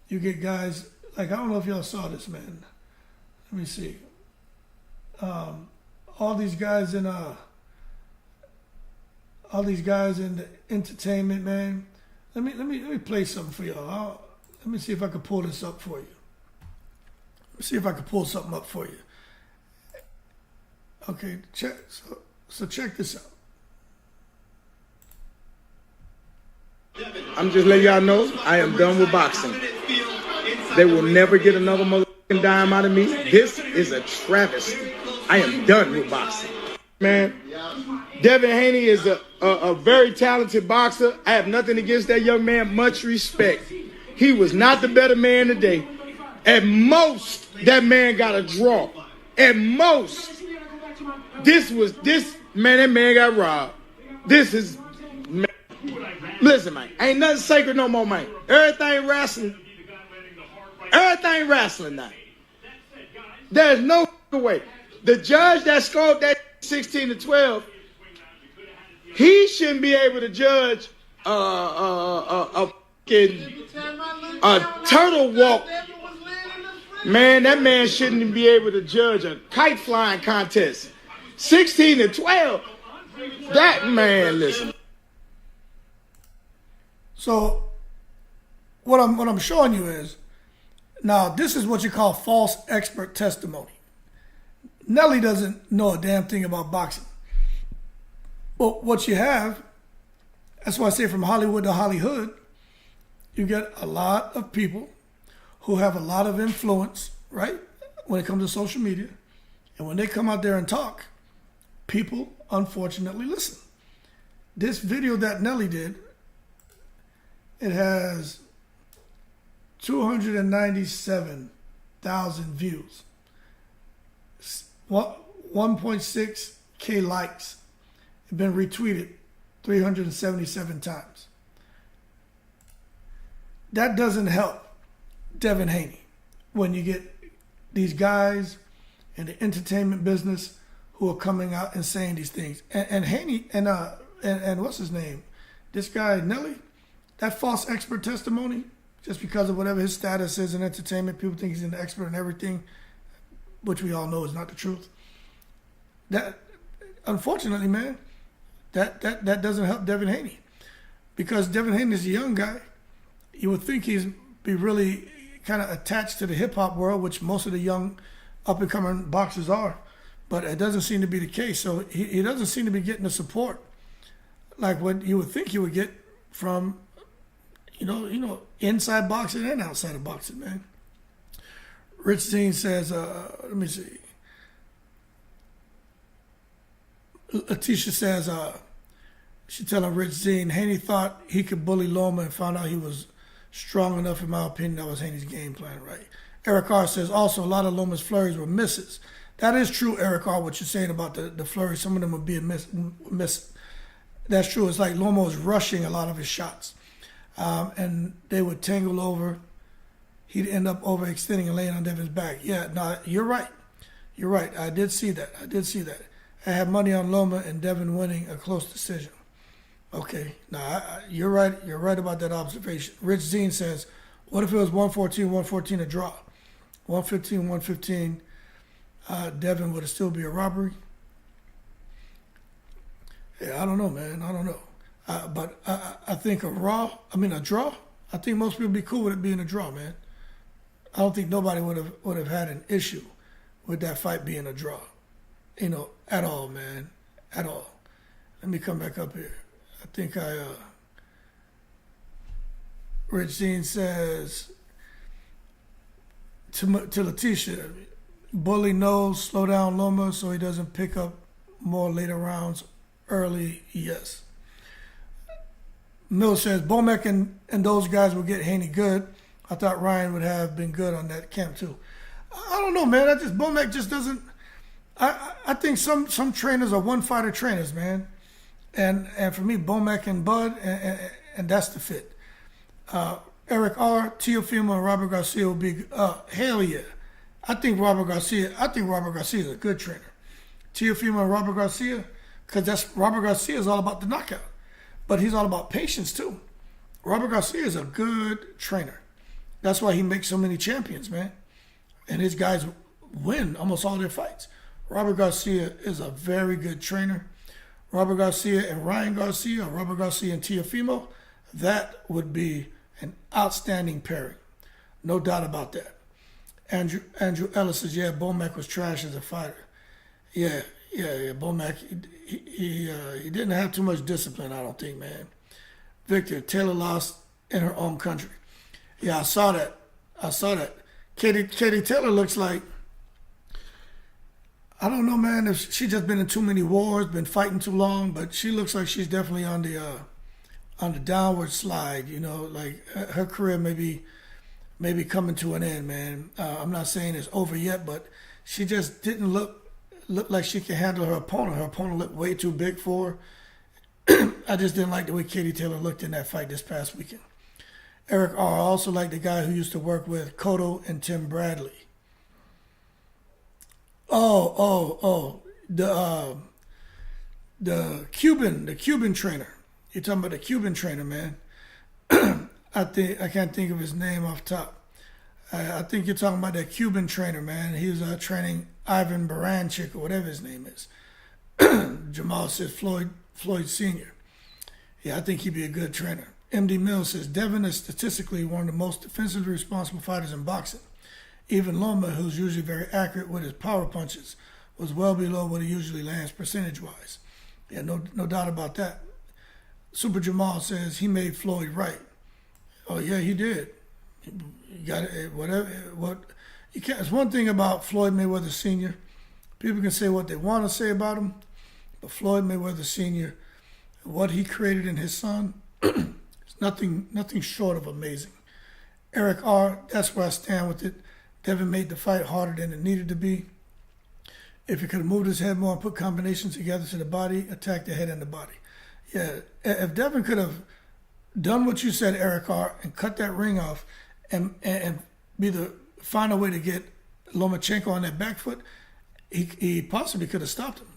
you get guys like, I don't know if y'all saw this, man. Let me see. All these guys in the entertainment, man. Let me play something for y'all. Let me see if I can pull this up for you. Let me see if I can pull something up for you. Okay, so check this out. I'm just letting y'all know I am done with boxing. They will never get another motherfucking dime out of me. This is a travesty. I am done with boxing. Man, Devin Haney is a very talented boxer. I have nothing against that young man. Much respect. He was not the better man today. At most, that man got a draw. At most. That man got robbed. This is, man. Listen, man, ain't nothing sacred no more, man. Everything wrestling now. There's no way. The judge that scored that 16-12, he shouldn't be able to judge a turtle walk. Man, that man shouldn't be able to judge a kite flying contest. 16-12. That man, listen. So what I'm showing you is, now this is what you call false expert testimony. Nelly doesn't know a damn thing about boxing. But what you have, that's why I say from Hollywood to Hollyhood, you get a lot of people who have a lot of influence, right? when it comes to social media, and when they come out there and talk, people unfortunately listen. This video that Nelly did, it has 297,000 views, 1.6K likes, it's been retweeted 377 times. That doesn't help Devin Haney when you get these guys in the entertainment business who are coming out and saying these things. And Haney and what's his name? This guy Nelly, that false expert testimony, just because of whatever his status is in entertainment, people think he's an expert in everything, which we all know is not the truth. That, unfortunately, man, that doesn't help Devin Haney, because Devin Haney is a young guy. You would think he'd be really kind of attached to the hip-hop world, which most of the young up-and-coming boxers are, but it doesn't seem to be the case. So he doesn't seem to be getting the support like what you would think he would get from, inside boxing and outside of boxing, man. Rich Zine says, let me see. Letitia says, she's telling Rich Zine, Haney thought he could bully Loma and found out he was strong enough. In my opinion, that was Haney's game plan, right? Eric R. says, also, a lot of Loma's flurries were misses. That is true, Eric R., what you're saying about the flurries. Some of them would be a miss. That's true. It's like Loma was rushing a lot of his shots. And they would tangle over. He'd end up overextending and laying on Devin's back. Yeah, no, you're right. You're right. I did see that. I had money on Loma and Devin winning a close decision. Okay. No, you're right. You're right about that observation. Rich Zine says, what if it was 114 a draw? 115, Devin, would it still be a robbery? Yeah, I don't know, man. I don't know. But I think a draw, I think most people would be cool with it being a draw, man. I don't think nobody would have had an issue with that fight being a draw. At all, man. At all. Let me come back up here. I think Rich Zine says to Letitia, bully knows, slow down Loma so he doesn't pick up more later rounds early, yes. Mill says, Bomac and those guys will get Haney good. I thought Ryan would have been good on that camp too. I don't know, man. Bomac just doesn't. I think some trainers are one-fighter trainers, man. And for me, Bomac and Bud, and that's the fit. Eric R., Teofimo, and Robert Garcia will be, hell yeah. I think Robert Garcia is a good trainer. Teofimo and Robert Garcia, because Robert Garcia is all about the knockout. But he's all about patience too. Robert Garcia is a good trainer. That's why he makes so many champions, man. And his guys win almost all their fights. Robert Garcia is a very good trainer. Robert Garcia and Ryan Garcia, or Robert Garcia and Teofimo, that would be an outstanding pairing. No doubt about that. Andrew Ellis says, yeah, Bomac was trash as a fighter. Yeah, Bomac, he didn't have too much discipline, I don't think, man. Victor, Taylor lost in her own country. Yeah, I saw that. Katie Taylor looks like, I don't know, man, if she just been in too many wars, been fighting too long, but she looks like she's definitely on the downward slide, like her career may be coming to an end, man. I'm not saying it's over yet, but she just didn't look like she can handle her opponent. Her opponent looked way too big for her. I just didn't like the way Katie Taylor looked in that fight this past weekend. Eric R. also like the guy who used to work with Cotto and Tim Bradley. The Cuban trainer. You're talking about the Cuban trainer, man. I can't think of his name off top. I think you're talking about that Cuban trainer, man. He was training Ivan Baranchik or whatever his name is. Jamal says Floyd Sr. Yeah, I think he'd be a good trainer. MD Mills says Devin is statistically one of the most defensively responsible fighters in boxing. Even Loma, who's usually very accurate with his power punches, was well below what he usually lands percentage-wise. Yeah, no doubt about that. Super Jamal says he made Floyd right. Oh yeah, he did. You got it. You can't. It's one thing about Floyd Mayweather Sr. People can say what they want to say about him, but Floyd Mayweather Sr., what he created in his son, is nothing short of amazing. Eric R., that's where I stand with it. Devin made the fight harder than it needed to be. If he could have moved his head more and put combinations together to the body, attack the head and the body. Yeah, if Devin could have done what you said, Eric R., and cut that ring off and find a way to get Lomachenko on that back foot, he possibly could have stopped him.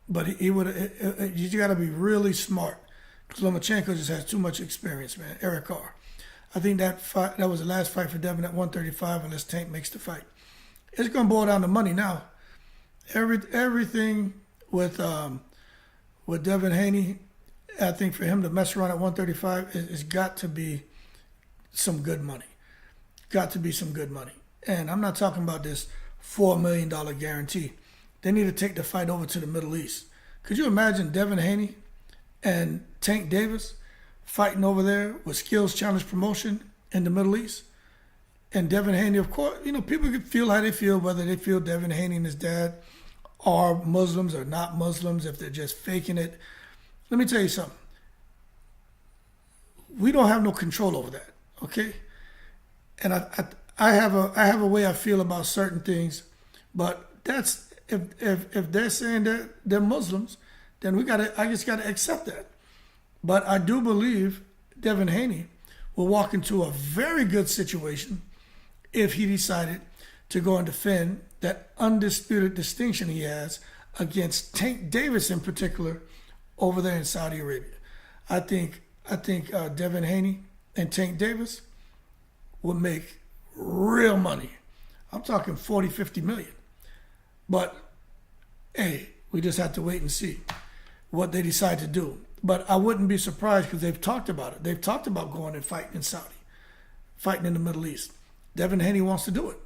But he would have. You got to be really smart because Lomachenko just has too much experience, man. Eric R. I think that was the last fight for Devin at 135 unless Tank makes the fight. It's going to boil down to money now. Everything with Devin Haney, I think for him to mess around at 135 it's got to be some good money. Got to be some good money. And I'm not talking about this $4 million guarantee. They need to take the fight over to the Middle East. Could you imagine Devin Haney and Tank Davis fighting over there with Skills Challenge Promotion in the Middle East? And Devin Haney, of course, people can feel how they feel, whether they feel Devin Haney and his dad are Muslims or not Muslims, if they're just faking it. Let me tell you something. We don't have no control over that, okay? And I have a way I feel about certain things, but that's if they're saying that they're Muslims, then I just gotta accept that. But I do believe Devin Haney will walk into a very good situation if he decided to go and defend that undisputed distinction he has against Tank Davis in particular over there in Saudi Arabia. I think Devin Haney and Tank Davis would make real money. I'm talking 40, 50 million. But, hey, we just have to wait and see what they decide to do. But I wouldn't be surprised because they've talked about it. They've talked about going and fighting in Saudi, fighting in the Middle East. Devin Haney wants to do it.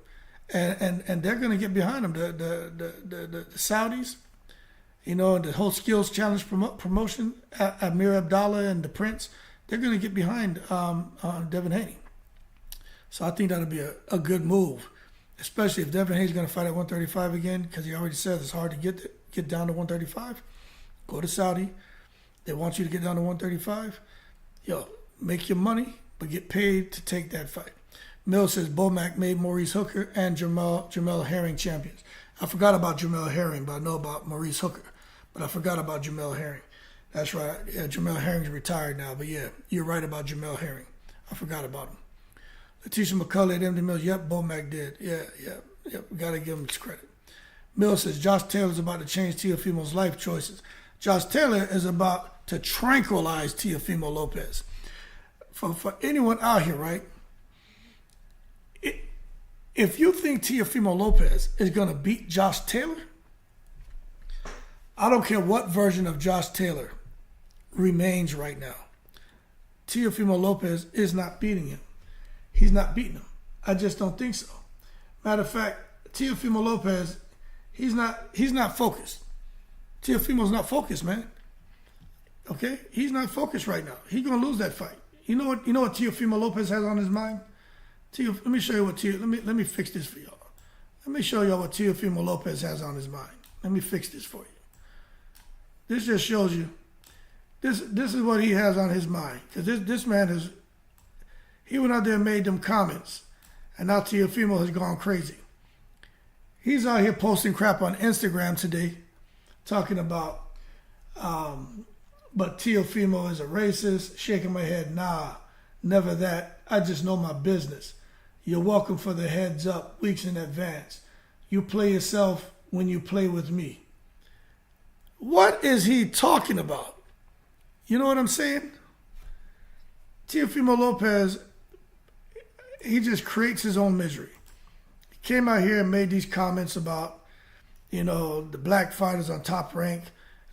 And they're going to get behind him. The Saudis, the whole Skills Challenge promotion, Amir Abdallah and the Prince, they're going to get behind Devin Haney. So I think that'll be a good move, especially if Devin Haney's going to fight at 135 again, because he already said it's hard to get down to 135. Go to Saudi. They want you to get down to 135. Make your money, but get paid to take that fight. Mill says Bomac made Maurice Hooker and Jamel Herring champions. I forgot about Jamel Herring, but I know about Maurice Hooker. But I forgot about Jamel Herring. That's right. Yeah, Jamel Herring's retired now. But yeah, you're right about Jamel Herring. I forgot about him. Letitia McCulley at MD Mills. Yep, Bomac did. Yeah. We got to give him his credit. Mill says Josh Taylor's about to change Teofimo's life choices. Josh Taylor is about to tranquilize Teofimo Lopez. For anyone out here, right? If you think Teofimo Lopez is going to beat Josh Taylor, I don't care what version of Josh Taylor remains right now. Teofimo Lopez is not beating him. He's not beating him. I just don't think so. Matter of fact, Teofimo Lopez, he's not focused. Teofimo's not focused, man. Okay? He's not focused right now. He's going to lose that fight. You know what Teofimo Lopez has on his mind? Let me show you let me fix this for y'all. Let me show y'all what Teofimo Lopez has on his mind. Let me fix this for you. This just shows you. This is what he has on his mind. Because this man he went out there and made them comments. And now Teofimo has gone crazy. He's out here posting crap on Instagram today. Talking about, but Teofimo is a racist. Shaking my head, nah, never that. I just know my business. You're welcome for the heads up weeks in advance. You play yourself when you play with me. What is he talking about? You know what I'm saying? Teofimo Lopez, he just creates his own misery. He came out here and made these comments about, the black fighters on Top Rank,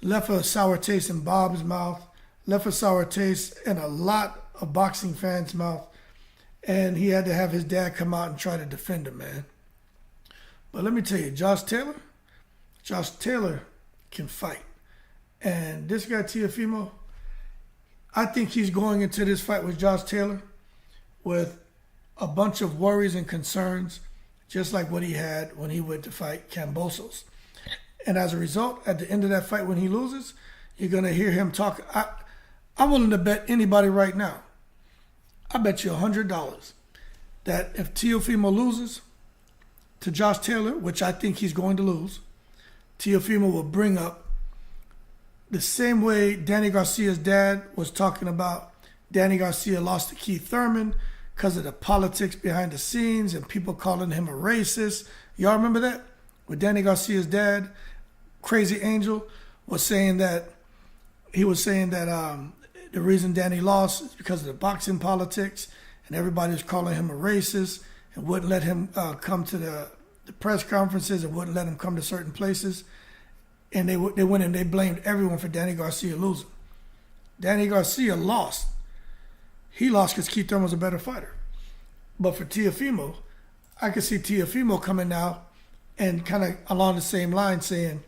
left a sour taste in Bob's mouth, left a sour taste in a lot of boxing fans' mouth, and he had to have his dad come out and try to defend him, man. But let me tell you, Josh Taylor can fight. And this guy, Teofimo, I think he's going into this fight with Josh Taylor with a bunch of worries and concerns just like what he had when he went to fight Kambosos. And as a result, at the end of that fight when he loses, you're going to hear him talk. I'm willing to bet anybody right now. I bet you $100 that if Teofimo loses to Josh Taylor, which I think he's going to lose, Teofimo will bring up the same way Danny Garcia's dad was talking about Danny Garcia lost to Keith Thurman because of the politics behind the scenes and people calling him a racist. Y'all remember that? With Danny Garcia's dad, Crazy Angel, was saying that the reason Danny lost is because of the boxing politics, and everybody was calling him a racist and wouldn't let him come to the press conferences and wouldn't let him come to certain places. And they went and they blamed everyone for Danny Garcia losing. Danny Garcia lost. He lost because Keith Thurman was a better fighter. But for Teofimo, I could see Teofimo coming now and kind of along the same line saying,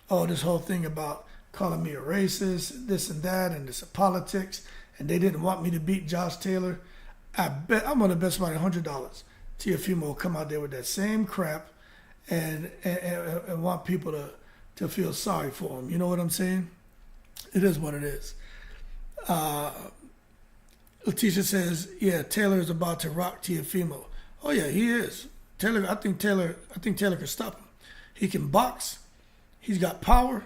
oh, this whole thing about calling me a racist, this and that, and this politics, and they didn't want me to beat Josh Taylor. I'm going to bet somebody $100. Teofimo will come out there with that same crap and want people to feel sorry for him. You know what I'm saying? It is what it is. Letitia says, yeah, Taylor is about to rock Teofimo. Oh yeah, he is. I think Taylor can stop him. He can box. He's got power.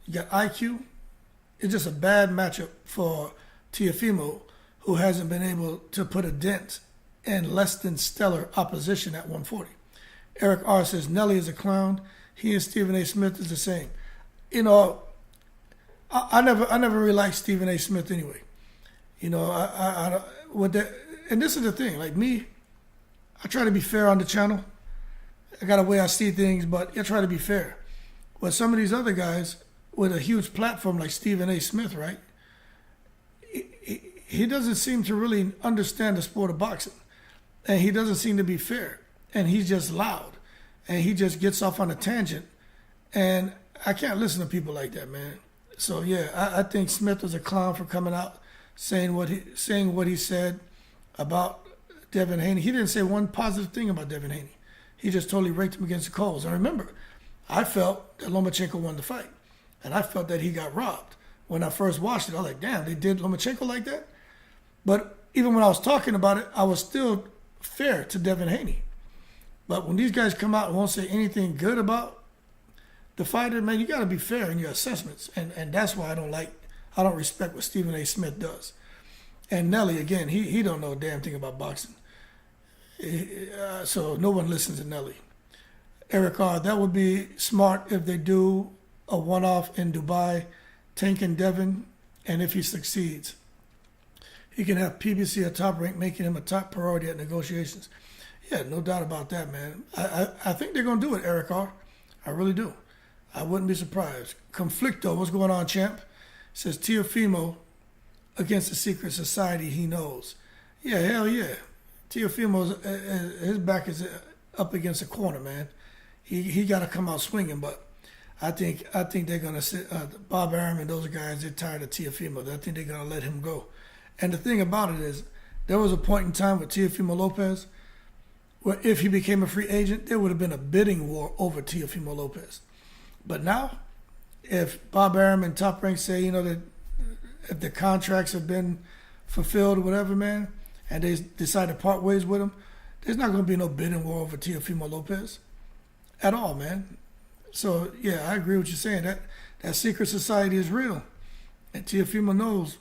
He got IQ. It's just a bad matchup for Teofimo, who hasn't been able to put a dent in less than stellar opposition at 140. Eric R. says, Nelly is a clown. He and Stephen A. Smith is the same. You know, I never really liked Stephen A. Smith anyway. You know, and this is the thing. Like me, I try to be fair on the channel. I got a way I see things, but I try to be fair. But some of these other guys with a huge platform like Stephen A. Smith, right? He doesn't seem to really understand the sport of boxing, and he doesn't seem to be fair. And he's just loud, and he just gets off on a tangent, and I can't listen to people like that, man. So yeah, I think Smith was a clown for coming out saying what he said about Devin Haney. He didn't say one positive thing about Devin Haney. He just totally raked him against the coals. And remember, I felt that Lomachenko won the fight, and I felt that he got robbed. When I first watched it, I was like, damn, they did Lomachenko like that? But even when I was talking about it, I was still fair to Devin Haney. But when these guys come out and won't say anything good about the fighter, man, you got to be fair in your assessments. And that's why I don't respect what Stephen A. Smith does. And Nelly, again, he don't know a damn thing about boxing. So no one listens to Nelly. Eric R., that would be smart if they do a one-off in Dubai, Tank and Devin, and if he succeeds, he can have PBC at top rank, making him a top priority at negotiations. Yeah, no doubt about that, man. I think they're going to do it, Eric R. I really do. I wouldn't be surprised. Conflicto, what's going on, champ? Says Teofimo against the secret society he knows. Yeah, hell yeah. Teofimo's his back is up against the corner, man. He got to come out swinging, but I think they're gonna sit. Bob Arum and those guys, they're tired of Teofimo. I think they're gonna let him go. And the thing about it is, there was a point in time with Teofimo Lopez where if he became a free agent, there would have been a bidding war over Teofimo Lopez. But now, if Bob Arum and Top Rank say, you know, that if the contracts have been fulfilled or whatever, man, and they decide to part ways with him, there's not going to be no bidding war over Teofimo Lopez at all, man. So, yeah, I agree with you saying that secret society is real. And Teofimo knows.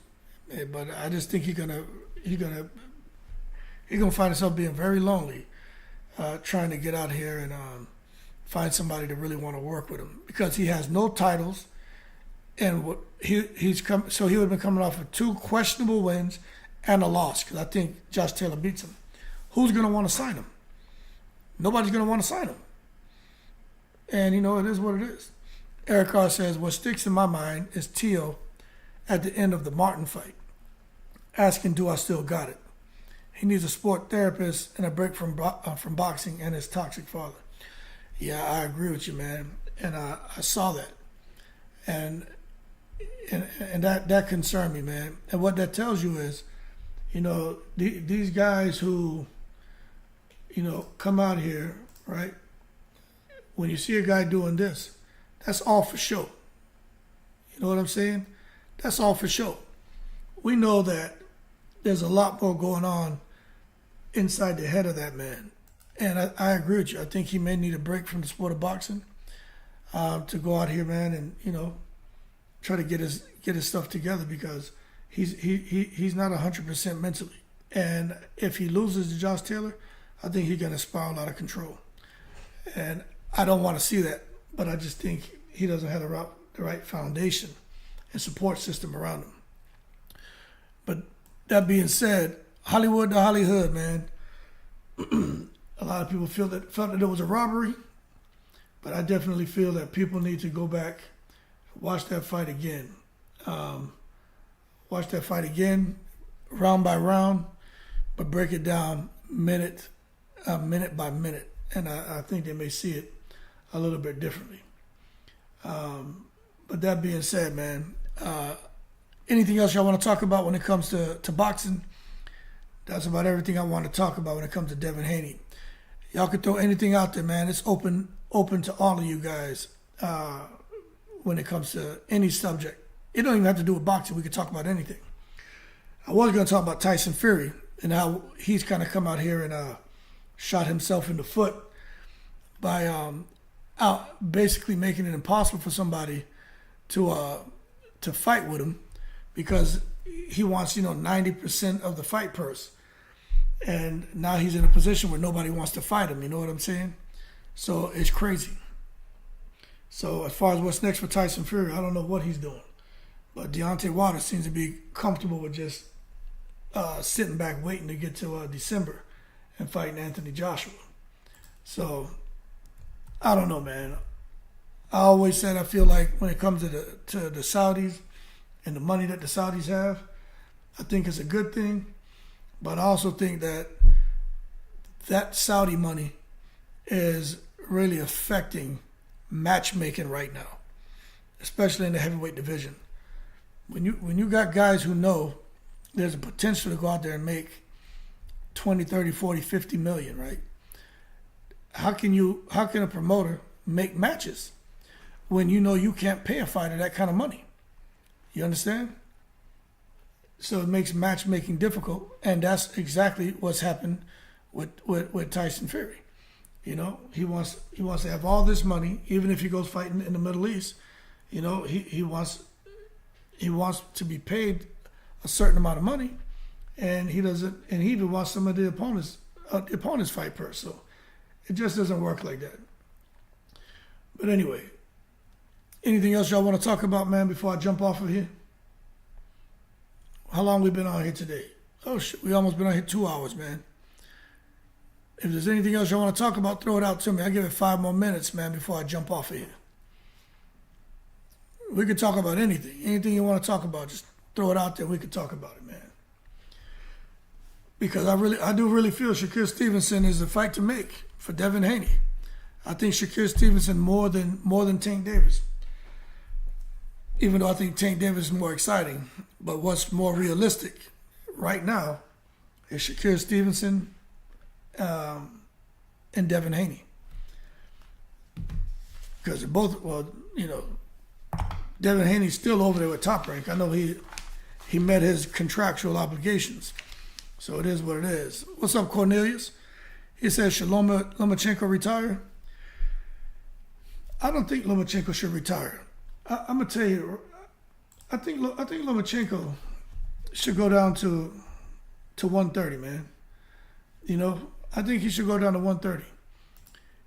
But I just think he's gonna find himself being very lonely, trying to get out here and find somebody to really want to work with him, because he has no titles, and he's come. So he would have been coming off of 2 questionable wins and a loss, because I think Josh Taylor beats him. Who's gonna want to sign him? Nobody's gonna want to sign him. And you know, it is what it is. Eric Carr says, what sticks in my mind is Teo at the end of the Martin fight, asking, do I still got it? He needs a sport therapist and a break from boxing and his toxic father. Yeah, I agree with you, man. And I saw that. And that concerned me, man. And what that tells you is, you know, these guys who, you know, come out here right? When you see a guy doing this, that's all for show. You know what I'm saying? That's all for show. We know that there's a lot more going on inside the head of that man. And I agree with you. I think he may need a break from the sport of boxing to go out here, man, and, you know, try to get his stuff together, because he's not 100% mentally. And if he loses to Josh Taylor, I think he's going to spiral out of control. And I don't want to see that, but I just think he doesn't have the right foundation and support system around him. But that being said, Hollywood to Hollyhood, man. A lot of people felt that it was a robbery, but I definitely feel that people need to go back, watch that fight again. Watch that fight again, round by round, but break it down minute by minute. And I think they may see it a little bit differently. But that being said, man, anything else y'all want to talk about when it comes to boxing? That's about everything I want to talk about when it comes to Devin Haney. Y'all can throw anything out there, man. It's open to all of you guys when it comes to any subject. It don't even have to do with boxing. We can talk about anything. I was going to talk about Tyson Fury and how he's kind of come out here and shot himself in the foot by basically making it impossible for somebody to fight with him, because he wants 90% of the fight purse, and now he's in a position where nobody wants to fight him. You know what I'm saying? So it's crazy. So as far as what's next for Tyson Fury, I don't know what he's doing, but Deontay Wilder seems to be comfortable with just sitting back waiting to get to December and fighting Anthony Joshua. So I don't know, man. I always said I feel like when it comes to the Saudis and the money that the Saudis have, I think it's a good thing. But I also think that Saudi money is really affecting matchmaking right now, especially in the heavyweight division. When you got guys who know there's a potential to go out there and make 20, 30, 40, 50 million, right? How can a promoter make matches when you know you can't pay a fighter that kind of money? You understand? So it makes matchmaking difficult, and that's exactly what's happened with Tyson Fury. You know, he wants to have all this money, even if he goes fighting in the Middle East. You know, he wants to be paid a certain amount of money, and he doesn't, and he even wants some of the opponent's fight purse. So it just doesn't work like that. But anyway, anything else y'all want to talk about, man, before I jump off of here? How long we been on here today? Oh shit, we almost been on here 2 hours, man. If there's anything else y'all want to talk about, throw it out to me. I'll give it 5 more minutes, man, before I jump off of here. We could talk about anything. Anything you want to talk about, just throw it out there. We could talk about it, man. Because I do really feel Shakur Stevenson is the fight to make for Devin Haney. I think Shakur Stevenson more than Tank Davis. Even though I think Tank Davis is more exciting. But what's more realistic right now is Shakur Stevenson and Devin Haney. Because they're both, Devin Haney's still over there with Top Rank. I know he met his contractual obligations. So it is what it is. What's up, Cornelius? He says, should Lomachenko retire? I don't think Lomachenko should retire. I'm gonna tell you, I think Lomachenko should go down to 130, man. You know, I think he should go down to 130.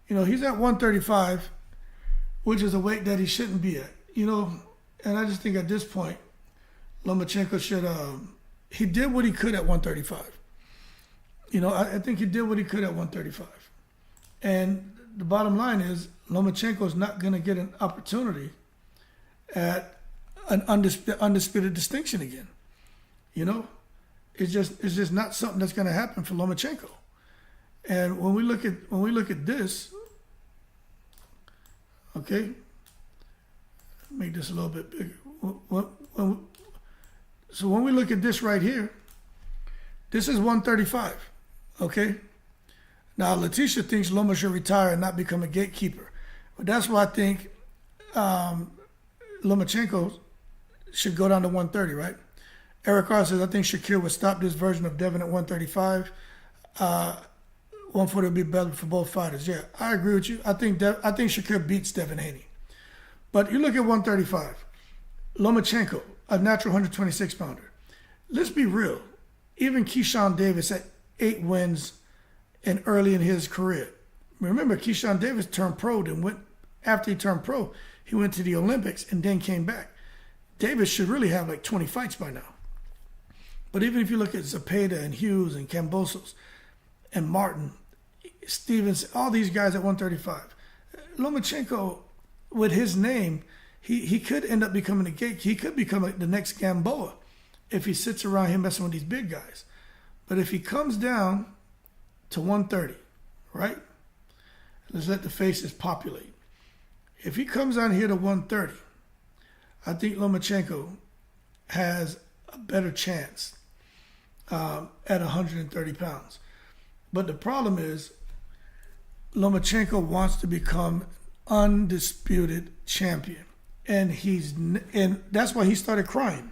You know, he's at 135, which is a weight that he shouldn't be at. You know, and I just think at this point, Lomachenko should. He did what he could at 135. You know, I think he did what he could at 135. And the bottom line is, Lomachenko is not going to get an opportunity at an undisputed distinction again. You know, it's just not something that's going to happen for Lomachenko. And when we look at this, okay, make this a little bit bigger. So when we look at this right here, this is 135, okay? Now, Letitia thinks Loma should retire and not become a gatekeeper. But that's why I think Lomachenko should go down to 130, right? Eric R says, I think Shakir would stop this version of Devin at 135. 140 would be better for both fighters. Yeah, I agree with you. I think Shakir beats Devin Haney. But you look at 135. Lomachenko, a natural 126-pounder. Let's be real. Even Keyshawn Davis had 8 wins early in his career. Remember, Keyshawn Davis turned pro, after he turned pro, he went to the Olympics and then came back. Davis should really have like 20 fights by now. But even if you look at Zepeda and Hughes and Kambosos and Martin, Stevens, all these guys at 135, Lomachenko, with his name, he could end up becoming a gate. He could become the next Gamboa if he sits around here messing with these big guys. But if he comes down to 130, right? Let's let the faces populate. If he comes down here to 130, I think Lomachenko has a better chance at 130 pounds. But the problem is Lomachenko wants to become undisputed champion. And that's why he started crying.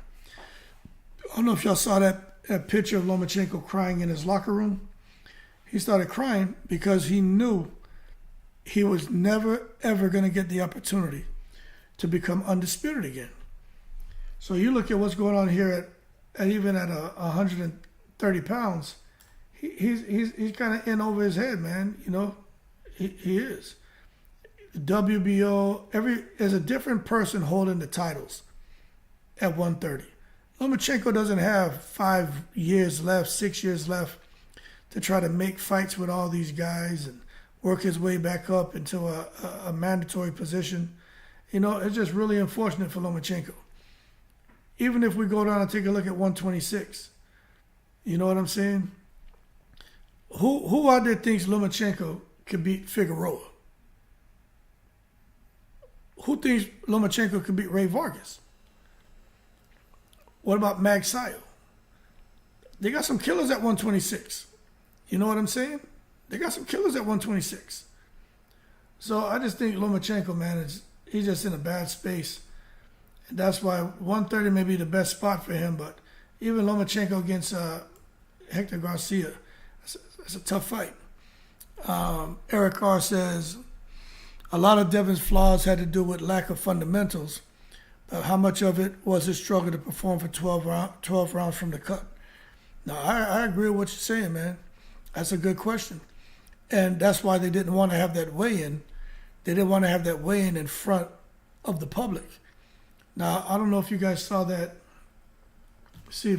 I don't know if y'all saw that picture of Lomachenko crying in his locker room. He started crying because he knew he was never, ever going to get the opportunity to become undisputed again. So you look at what's going on here at even at 130 pounds, he's kind of in over his head, man. You know, he is. WBO, there's a different person holding the titles at 130. Lomachenko doesn't have 5 years left, 6 years left to try to make fights with all these guys and work his way back up into a mandatory position. You know, it's just really unfortunate for Lomachenko. Even if we go down and take a look at 126, you know what I'm saying? Who out there thinks Lomachenko could beat Figueroa? Who thinks Lomachenko could beat Ray Vargas? What about Mag Sayo? They got some killers at 126. You know what I'm saying? They got some killers at 126. So I just think Lomachenko, man, he's just in a bad space. And that's why 130 may be the best spot for him. But even Lomachenko against Hector Garcia, that's a tough fight. Eric R says, a lot of Devin's flaws had to do with lack of fundamentals. But how much of it was his struggle to perform for 12 rounds from the cut? Now, I agree with what you're saying, man. That's a good question. And that's why they didn't want to have that weigh-in. They didn't want to have that weigh-in in front of the public. Now, I don't know if you guys saw that. I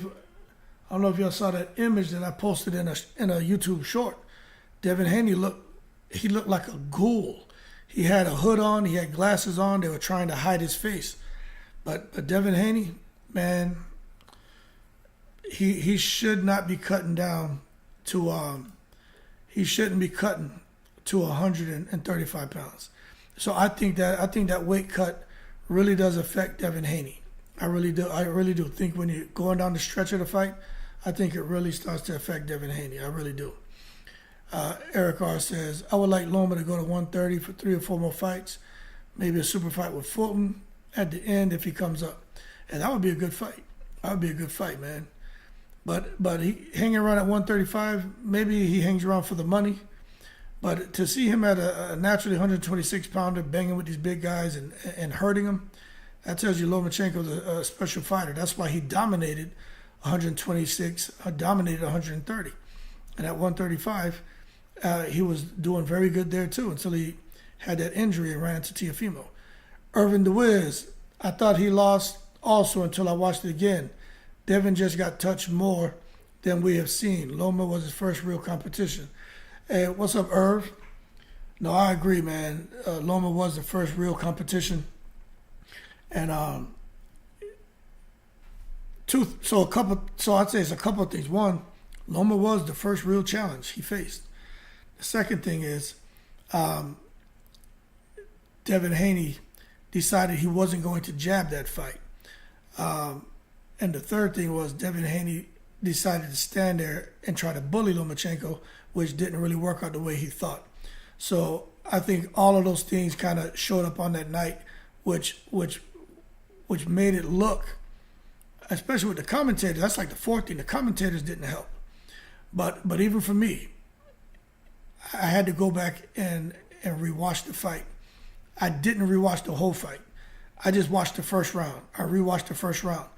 don't know if y'all saw that image that I posted in a YouTube short. Devin Haney looked like a ghoul. He had a hood on. He had glasses on. They were trying to hide his face. But Devin Haney, man, he should not be cutting down to he shouldn't be cutting to 135 pounds. So I think that weight cut really does affect Devin Haney. I really do think when you're going down the stretch of the fight, I think it really starts to affect Devin Haney. I really do. Eric R says, I would like Loma to go to 130 for 3 or 4 more fights. Maybe a super fight with Fulton at the end if he comes up. And that would be a good fight. That would be a good fight, man. But he hanging around at 135, maybe he hangs around for the money. But to see him at a naturally 126-pounder banging with these big guys and hurting them, that tells you Lomachenko's a special fighter. That's why he dominated 126, dominated 130. And at 135, he was doing very good there too until he had that injury and ran into Teofimo. Irvin DeWiz, I thought he lost also until I watched it again. Devin just got touched more than we have seen. Loma was his first real competition. Hey, what's up, Irv? No, I agree, man. Loma was the first real competition. And so I'd say it's a couple of things. One, Loma was the first real challenge he faced. The second thing is Devin Haney decided he wasn't going to jab that fight. And the third thing was Devin Haney decided to stand there and try to bully Lomachenko which didn't really work out the way he thought. So I think all of those things kind of showed up on that night, which made it look, especially with the commentators, that's like the fourth thing. The commentators didn't help. But even for me, I had to go back and rewatch the fight. I didn't rewatch the whole fight. I just watched the first round. I rewatched the first round.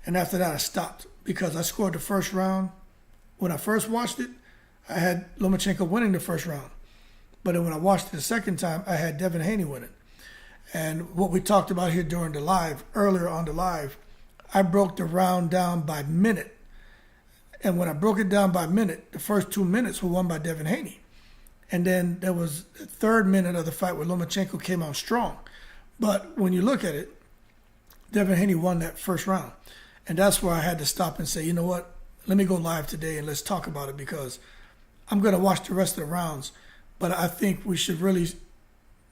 And after that, I stopped because I scored the first round. When I first watched it, I had Lomachenko winning the first round. But then when I watched it the second time, I had Devin Haney winning. And what we talked about here during the live, earlier on the live, I broke the round down by minute. And when I broke it down by minute, the first 2 minutes were won by Devin Haney. And then there was the third minute of the fight where Lomachenko came on strong. But when you look at it, Devin Haney won that first round. And that's where I had to stop and say, you know what, let me go live today and let's talk about it, because I'm going to watch the rest of the rounds. But I think we should really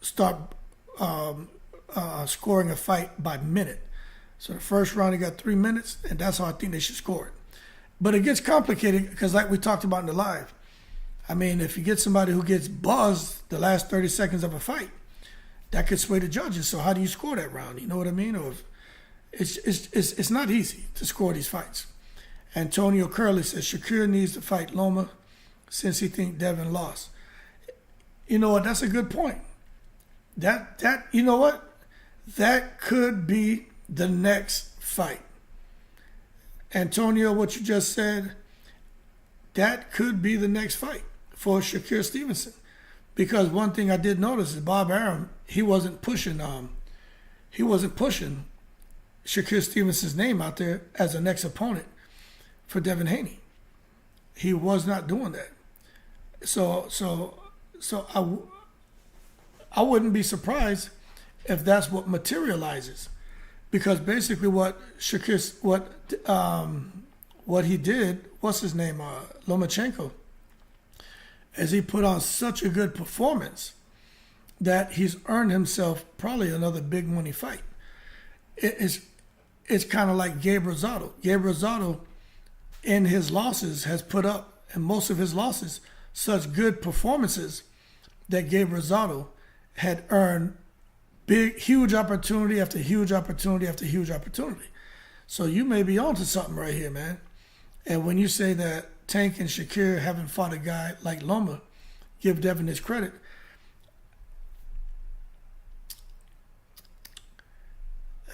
start scoring a fight by minute. So the first round, he got 3 minutes, and that's how I think they should score it. But it gets complicated because like we talked about in the live, I mean, if you get somebody who gets buzzed the last 30 seconds of a fight, that could sway the judges. So how do you score that round? You know what I mean? Or it's not easy to score these fights. Antonio Curley says Shakur needs to fight Loma since he thinks Devin lost. You know what? That's a good point. That you know what? That could be the next fight. Antonio, what you just said, that could be the next fight for Shakur Stevenson. Because one thing I did notice is Bob Arum, he wasn't pushing Shakur Stevenson's name out there as a next opponent for Devin Haney. He was not doing that. So I wouldn't be surprised if that's what materializes, because basically what he did, what's his name, Lomachenko, is he put on such a good performance that he's earned himself probably another big money fight. It's kind of like Gabe Rosado. Gabe Rosado, in his losses, has put up, in most of his losses, such good performances that Gabe Rosado had earned huge opportunity after huge opportunity after huge opportunity. So you may be onto something right here, man. And when you say that Tank and Shakur haven't fought a guy like Loma, give Devin his credit.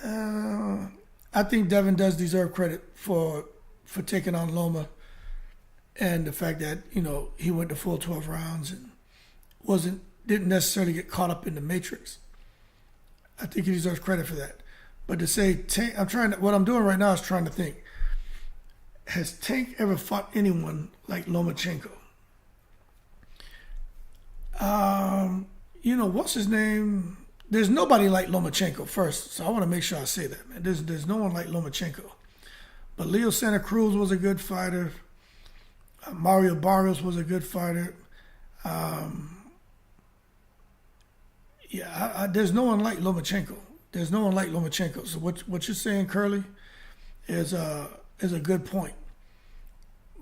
I think Devin does deserve credit for taking on Loma, and the fact that, you know, he went the full 12 rounds and didn't necessarily get caught up in the matrix. I think he deserves credit for that. But to say Tank, what I'm doing right now is trying to think, has Tank ever fought anyone like Lomachenko? You know, what's his name? There's nobody like Lomachenko first, so I want to make sure I say that, man. There's no one like Lomachenko. But Leo Santa Cruz was a good fighter. Mario Barrios was a good fighter. There's no one like Lomachenko. There's no one like Lomachenko. So what you're saying, Curly, is a good point.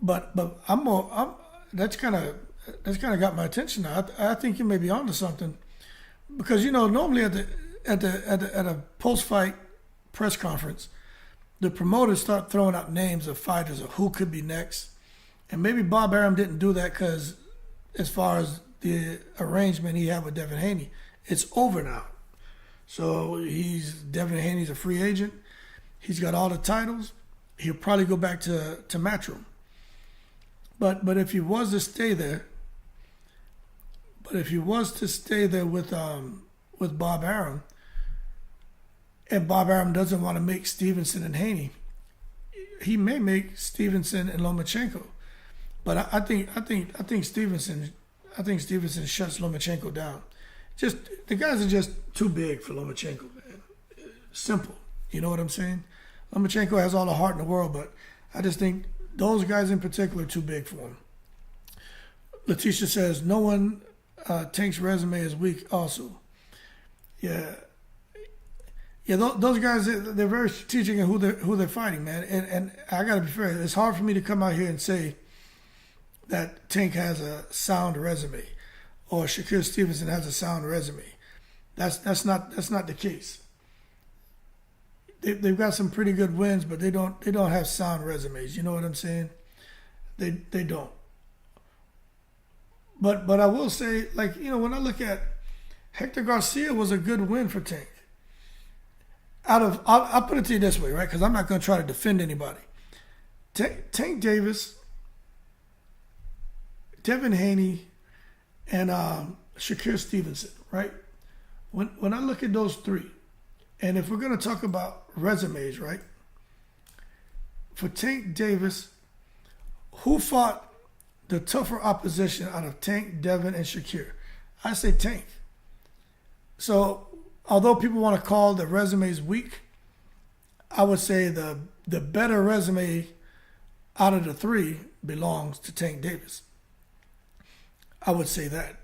But that's kind of got my attention now. I think you may be onto something, because, you know, normally at a post-fight press conference, the promoters start throwing out names of fighters of who could be next. And maybe Bob Arum didn't do that because, as far as the arrangement he had with Devin Haney, it's over now. So Devin Haney's a free agent. He's got all the titles. He'll probably go back to Matchroom. But if he was to stay there, with Bob Arum, and Bob Arum doesn't want to make Stevenson and Haney, he may make Stevenson and Lomachenko. But I think Stevenson shuts Lomachenko down. Just, the guys are just too big for Lomachenko, man. Simple. You know what I'm saying? Lomachenko has all the heart in the world, but I just think those guys in particular are too big for him. Letitia says, no one, Tank's resume is weak also. Yeah, those guys, they're very strategic in who they're fighting, man. And I got to be fair, it's hard for me to come out here and say that Tank has a sound resume or Shakur Stevenson has a sound resume. That's not the case. They've got some pretty good wins, but they don't have sound resumes. You know what I'm saying? They don't. But I will say, like, you know, when I look at Hector Garcia was a good win for Tank. I'll put it to you this way, right? Because I'm not going to try to defend anybody. Tank Davis, Devin Haney, and Shakur Stevenson, right? When I look at those three, and if we're going to talk about resumes, right? For Tank Davis, who fought the tougher opposition out of Tank, Devin, and Shakur? I say Tank. So, although people want to call the resumes weak, I would say the better resume out of the three belongs to Tank Davis. I would say that.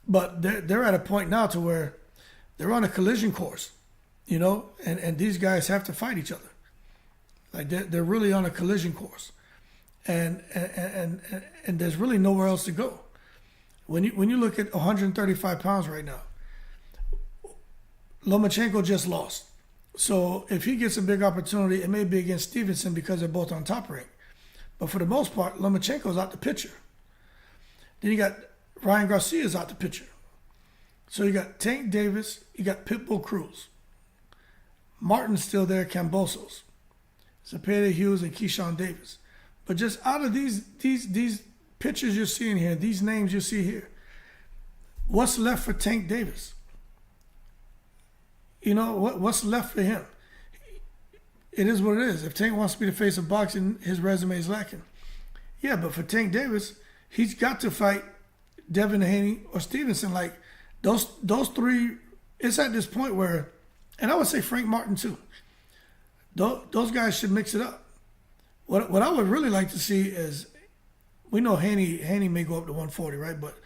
But they're at a point now to where they're on a collision course, you know, and these guys have to fight each other. Like they're really on a collision course. And there's really nowhere else to go. When you look at 135 pounds right now, Lomachenko just lost. So if he gets a big opportunity, it may be against Stevenson because they're both on top rank. But for the most part, Lomachenko's out the picture. Then you got Ryan Garcia's out the picture. So you got Tank Davis, you got Pitbull Cruz. Martin's still there, Cambosos, Zepeda Hughes, and Keyshawn Davis. But just out of these pictures you're seeing here, these names you see here, what's left for Tank Davis? You know, what's left for him? It is what it is. If Tank wants to be the face of boxing, his resume is lacking. Yeah, but for Tank Davis, he's got to fight Devin Haney or Stevenson. Like, those three, it's at this point where, and I would say Frank Martin too, those guys should mix it up. What I would really like to see is, we know Haney may go up to 140, right? But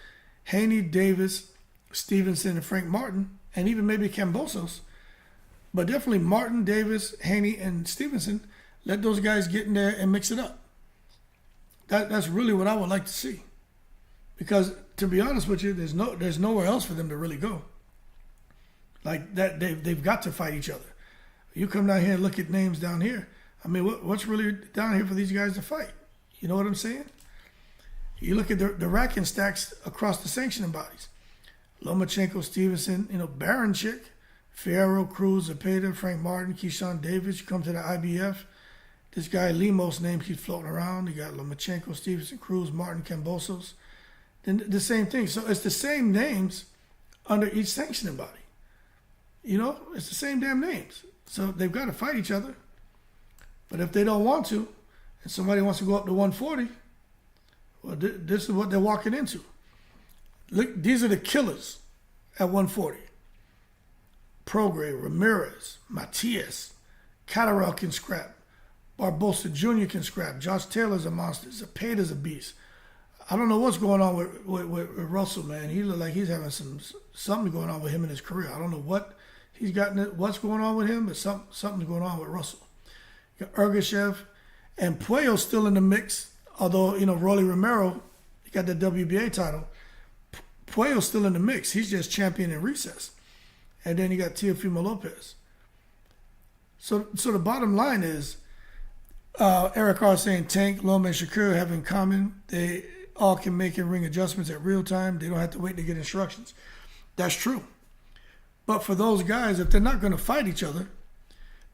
Haney, Davis, Stevenson, and Frank Martin, and even maybe Cambosos, but definitely Martin, Davis, Haney, and Stevenson, let those guys get in there and mix it up. That's really what I would like to see. Because to be honest with you, there's nowhere else for them to really go. Like that, they've got to fight each other. You come down here and look at names down here. I mean, what's really down here for these guys to fight? You know what I'm saying? You look at the ranking stacks across the sanctioning bodies. Lomachenko, Stevenson, you know, Baranchik, Fierro, Cruz, Zepeda, Frank Martin, Keyshawn Davis. You come to the IBF, this guy Lemos' name keeps floating around. You got Lomachenko, Stevenson, Cruz, Martin, Cambosos. Then the same thing. So it's the same names under each sanctioning body. You know, it's the same damn names. So they've got to fight each other. But if they don't want to, and somebody wants to go up to 140, well, this is what they're walking into. Look, these are the killers at 140. Prograis, Ramirez, Matias, Catterall can scrap. Barbosa Jr. can scrap. Josh Taylor's a monster. Zepeda's a beast. I don't know what's going on with Russell, man. He look like he's having something going on with him in his career. I don't know what he's got, what's going on with him, but something's going on with Russell. You got Ergashev and Puello's still in the mix, although, you know, Rolly Romero, he got the WBA title. Puello's still in the mix. He's just champion in recess. And then you got Teofimo Lopez. So the bottom line is, Eric R. saying Tank, Loma, and Shakur have in common, they all can make and ring adjustments at real time. They don't have to wait to get instructions. That's true. But for those guys, if they're not going to fight each other,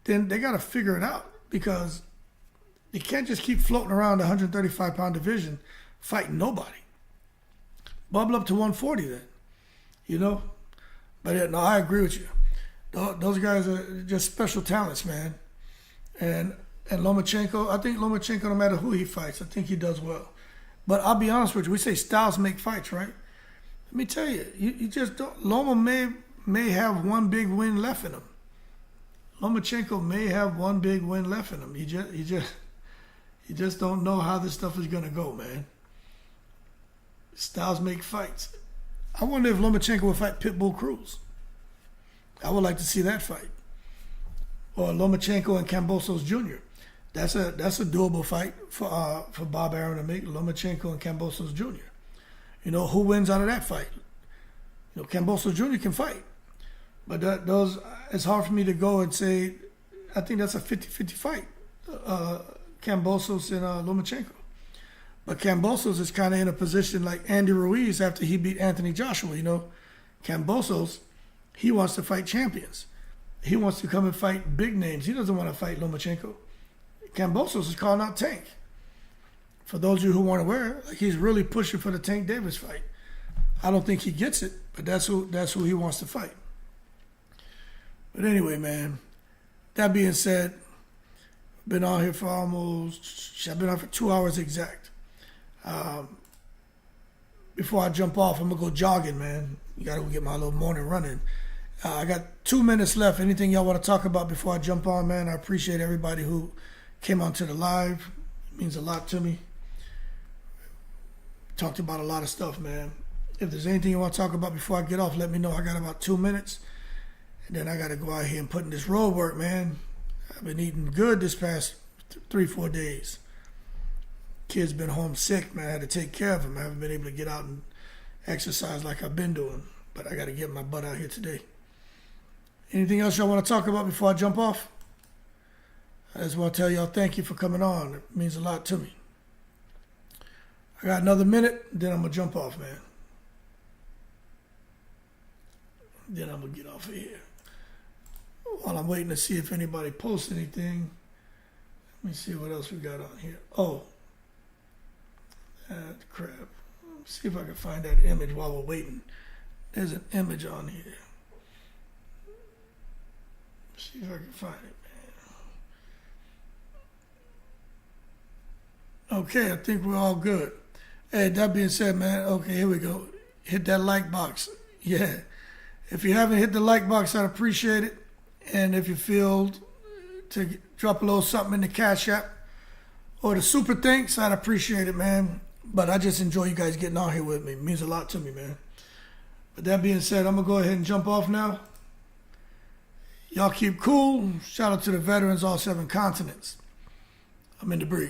then they got to figure it out, because they can't just keep floating around the 135-pound division fighting nobody. Bubble up to 140 then, you know? But yeah, no, I agree with you. Those guys are just special talents, man. And Lomachenko, I think Lomachenko, no matter who he fights, I think he does well. But I'll be honest with you, we say styles make fights, right? Let me tell you, you just don't. Loma may have one big win left in him. Lomachenko may have one big win left in him. You just don't know how this stuff is gonna go, man. Styles make fights. I wonder if Lomachenko will fight Pitbull Cruz. I would like to see that fight. Or Lomachenko and Cambosos Jr. That's a doable fight for Bob Arum to make, Lomachenko and Kambosos Jr. You know, who wins out of that fight? You know, Kambosos Jr. can fight. But it's hard for me to go and say, I think that's a 50-50 fight, Kambosos and Lomachenko. But Kambosos is kind of in a position like Andy Ruiz after he beat Anthony Joshua. You know, Kambosos, he wants to fight champions. He wants to come and fight big names. He doesn't want to fight Lomachenko. Kambosos is calling out Tank. For those of you who weren't aware, like, he's really pushing for the Tank Davis fight. I don't think he gets it, but that's who he wants to fight. But anyway, man, that being said, I've been on here for I've been on for 2 hours exact. Before I jump off, I'm going to go jogging, man. You got to go get my little morning running. I got 2 minutes left. Anything y'all want to talk about before I jump on, man? I appreciate everybody who came onto the live. It means a lot to me. Talked about a lot of stuff, man. If there's anything you want to talk about before I get off, let me know. I got about 2 minutes. And then I got to go out here and put in this road work, man. I've been eating good this past 3-4 days. Kid's been home sick, man. I had to take care of him. I haven't been able to get out and exercise like I've been doing. But I got to get my butt out here today. Anything else y'all want to talk about before I jump off? I just want to tell y'all thank you for coming on. It means a lot to me. I got another minute, then I'm going to jump off, man. Then I'm going to get off of here. While I'm waiting to see if anybody posts anything, let me see what else we got on here. Oh, crap. Let's see if I can find that image while we're waiting. There's an image on here. Let's see if I can find it, man. Okay, I think we're all good. Hey, that being said, man, okay, here we go. Hit that like box. Yeah. If you haven't hit the like box, I'd appreciate it. And if you feel to drop a little something in the Cash App or the Super Thanks, I'd appreciate it, man. But I just enjoy you guys getting on here with me. It means a lot to me, man. But that being said, I'm going to go ahead and jump off now. Y'all keep cool. Shout out to the veterans, all 7 continents. I'm in the breeze.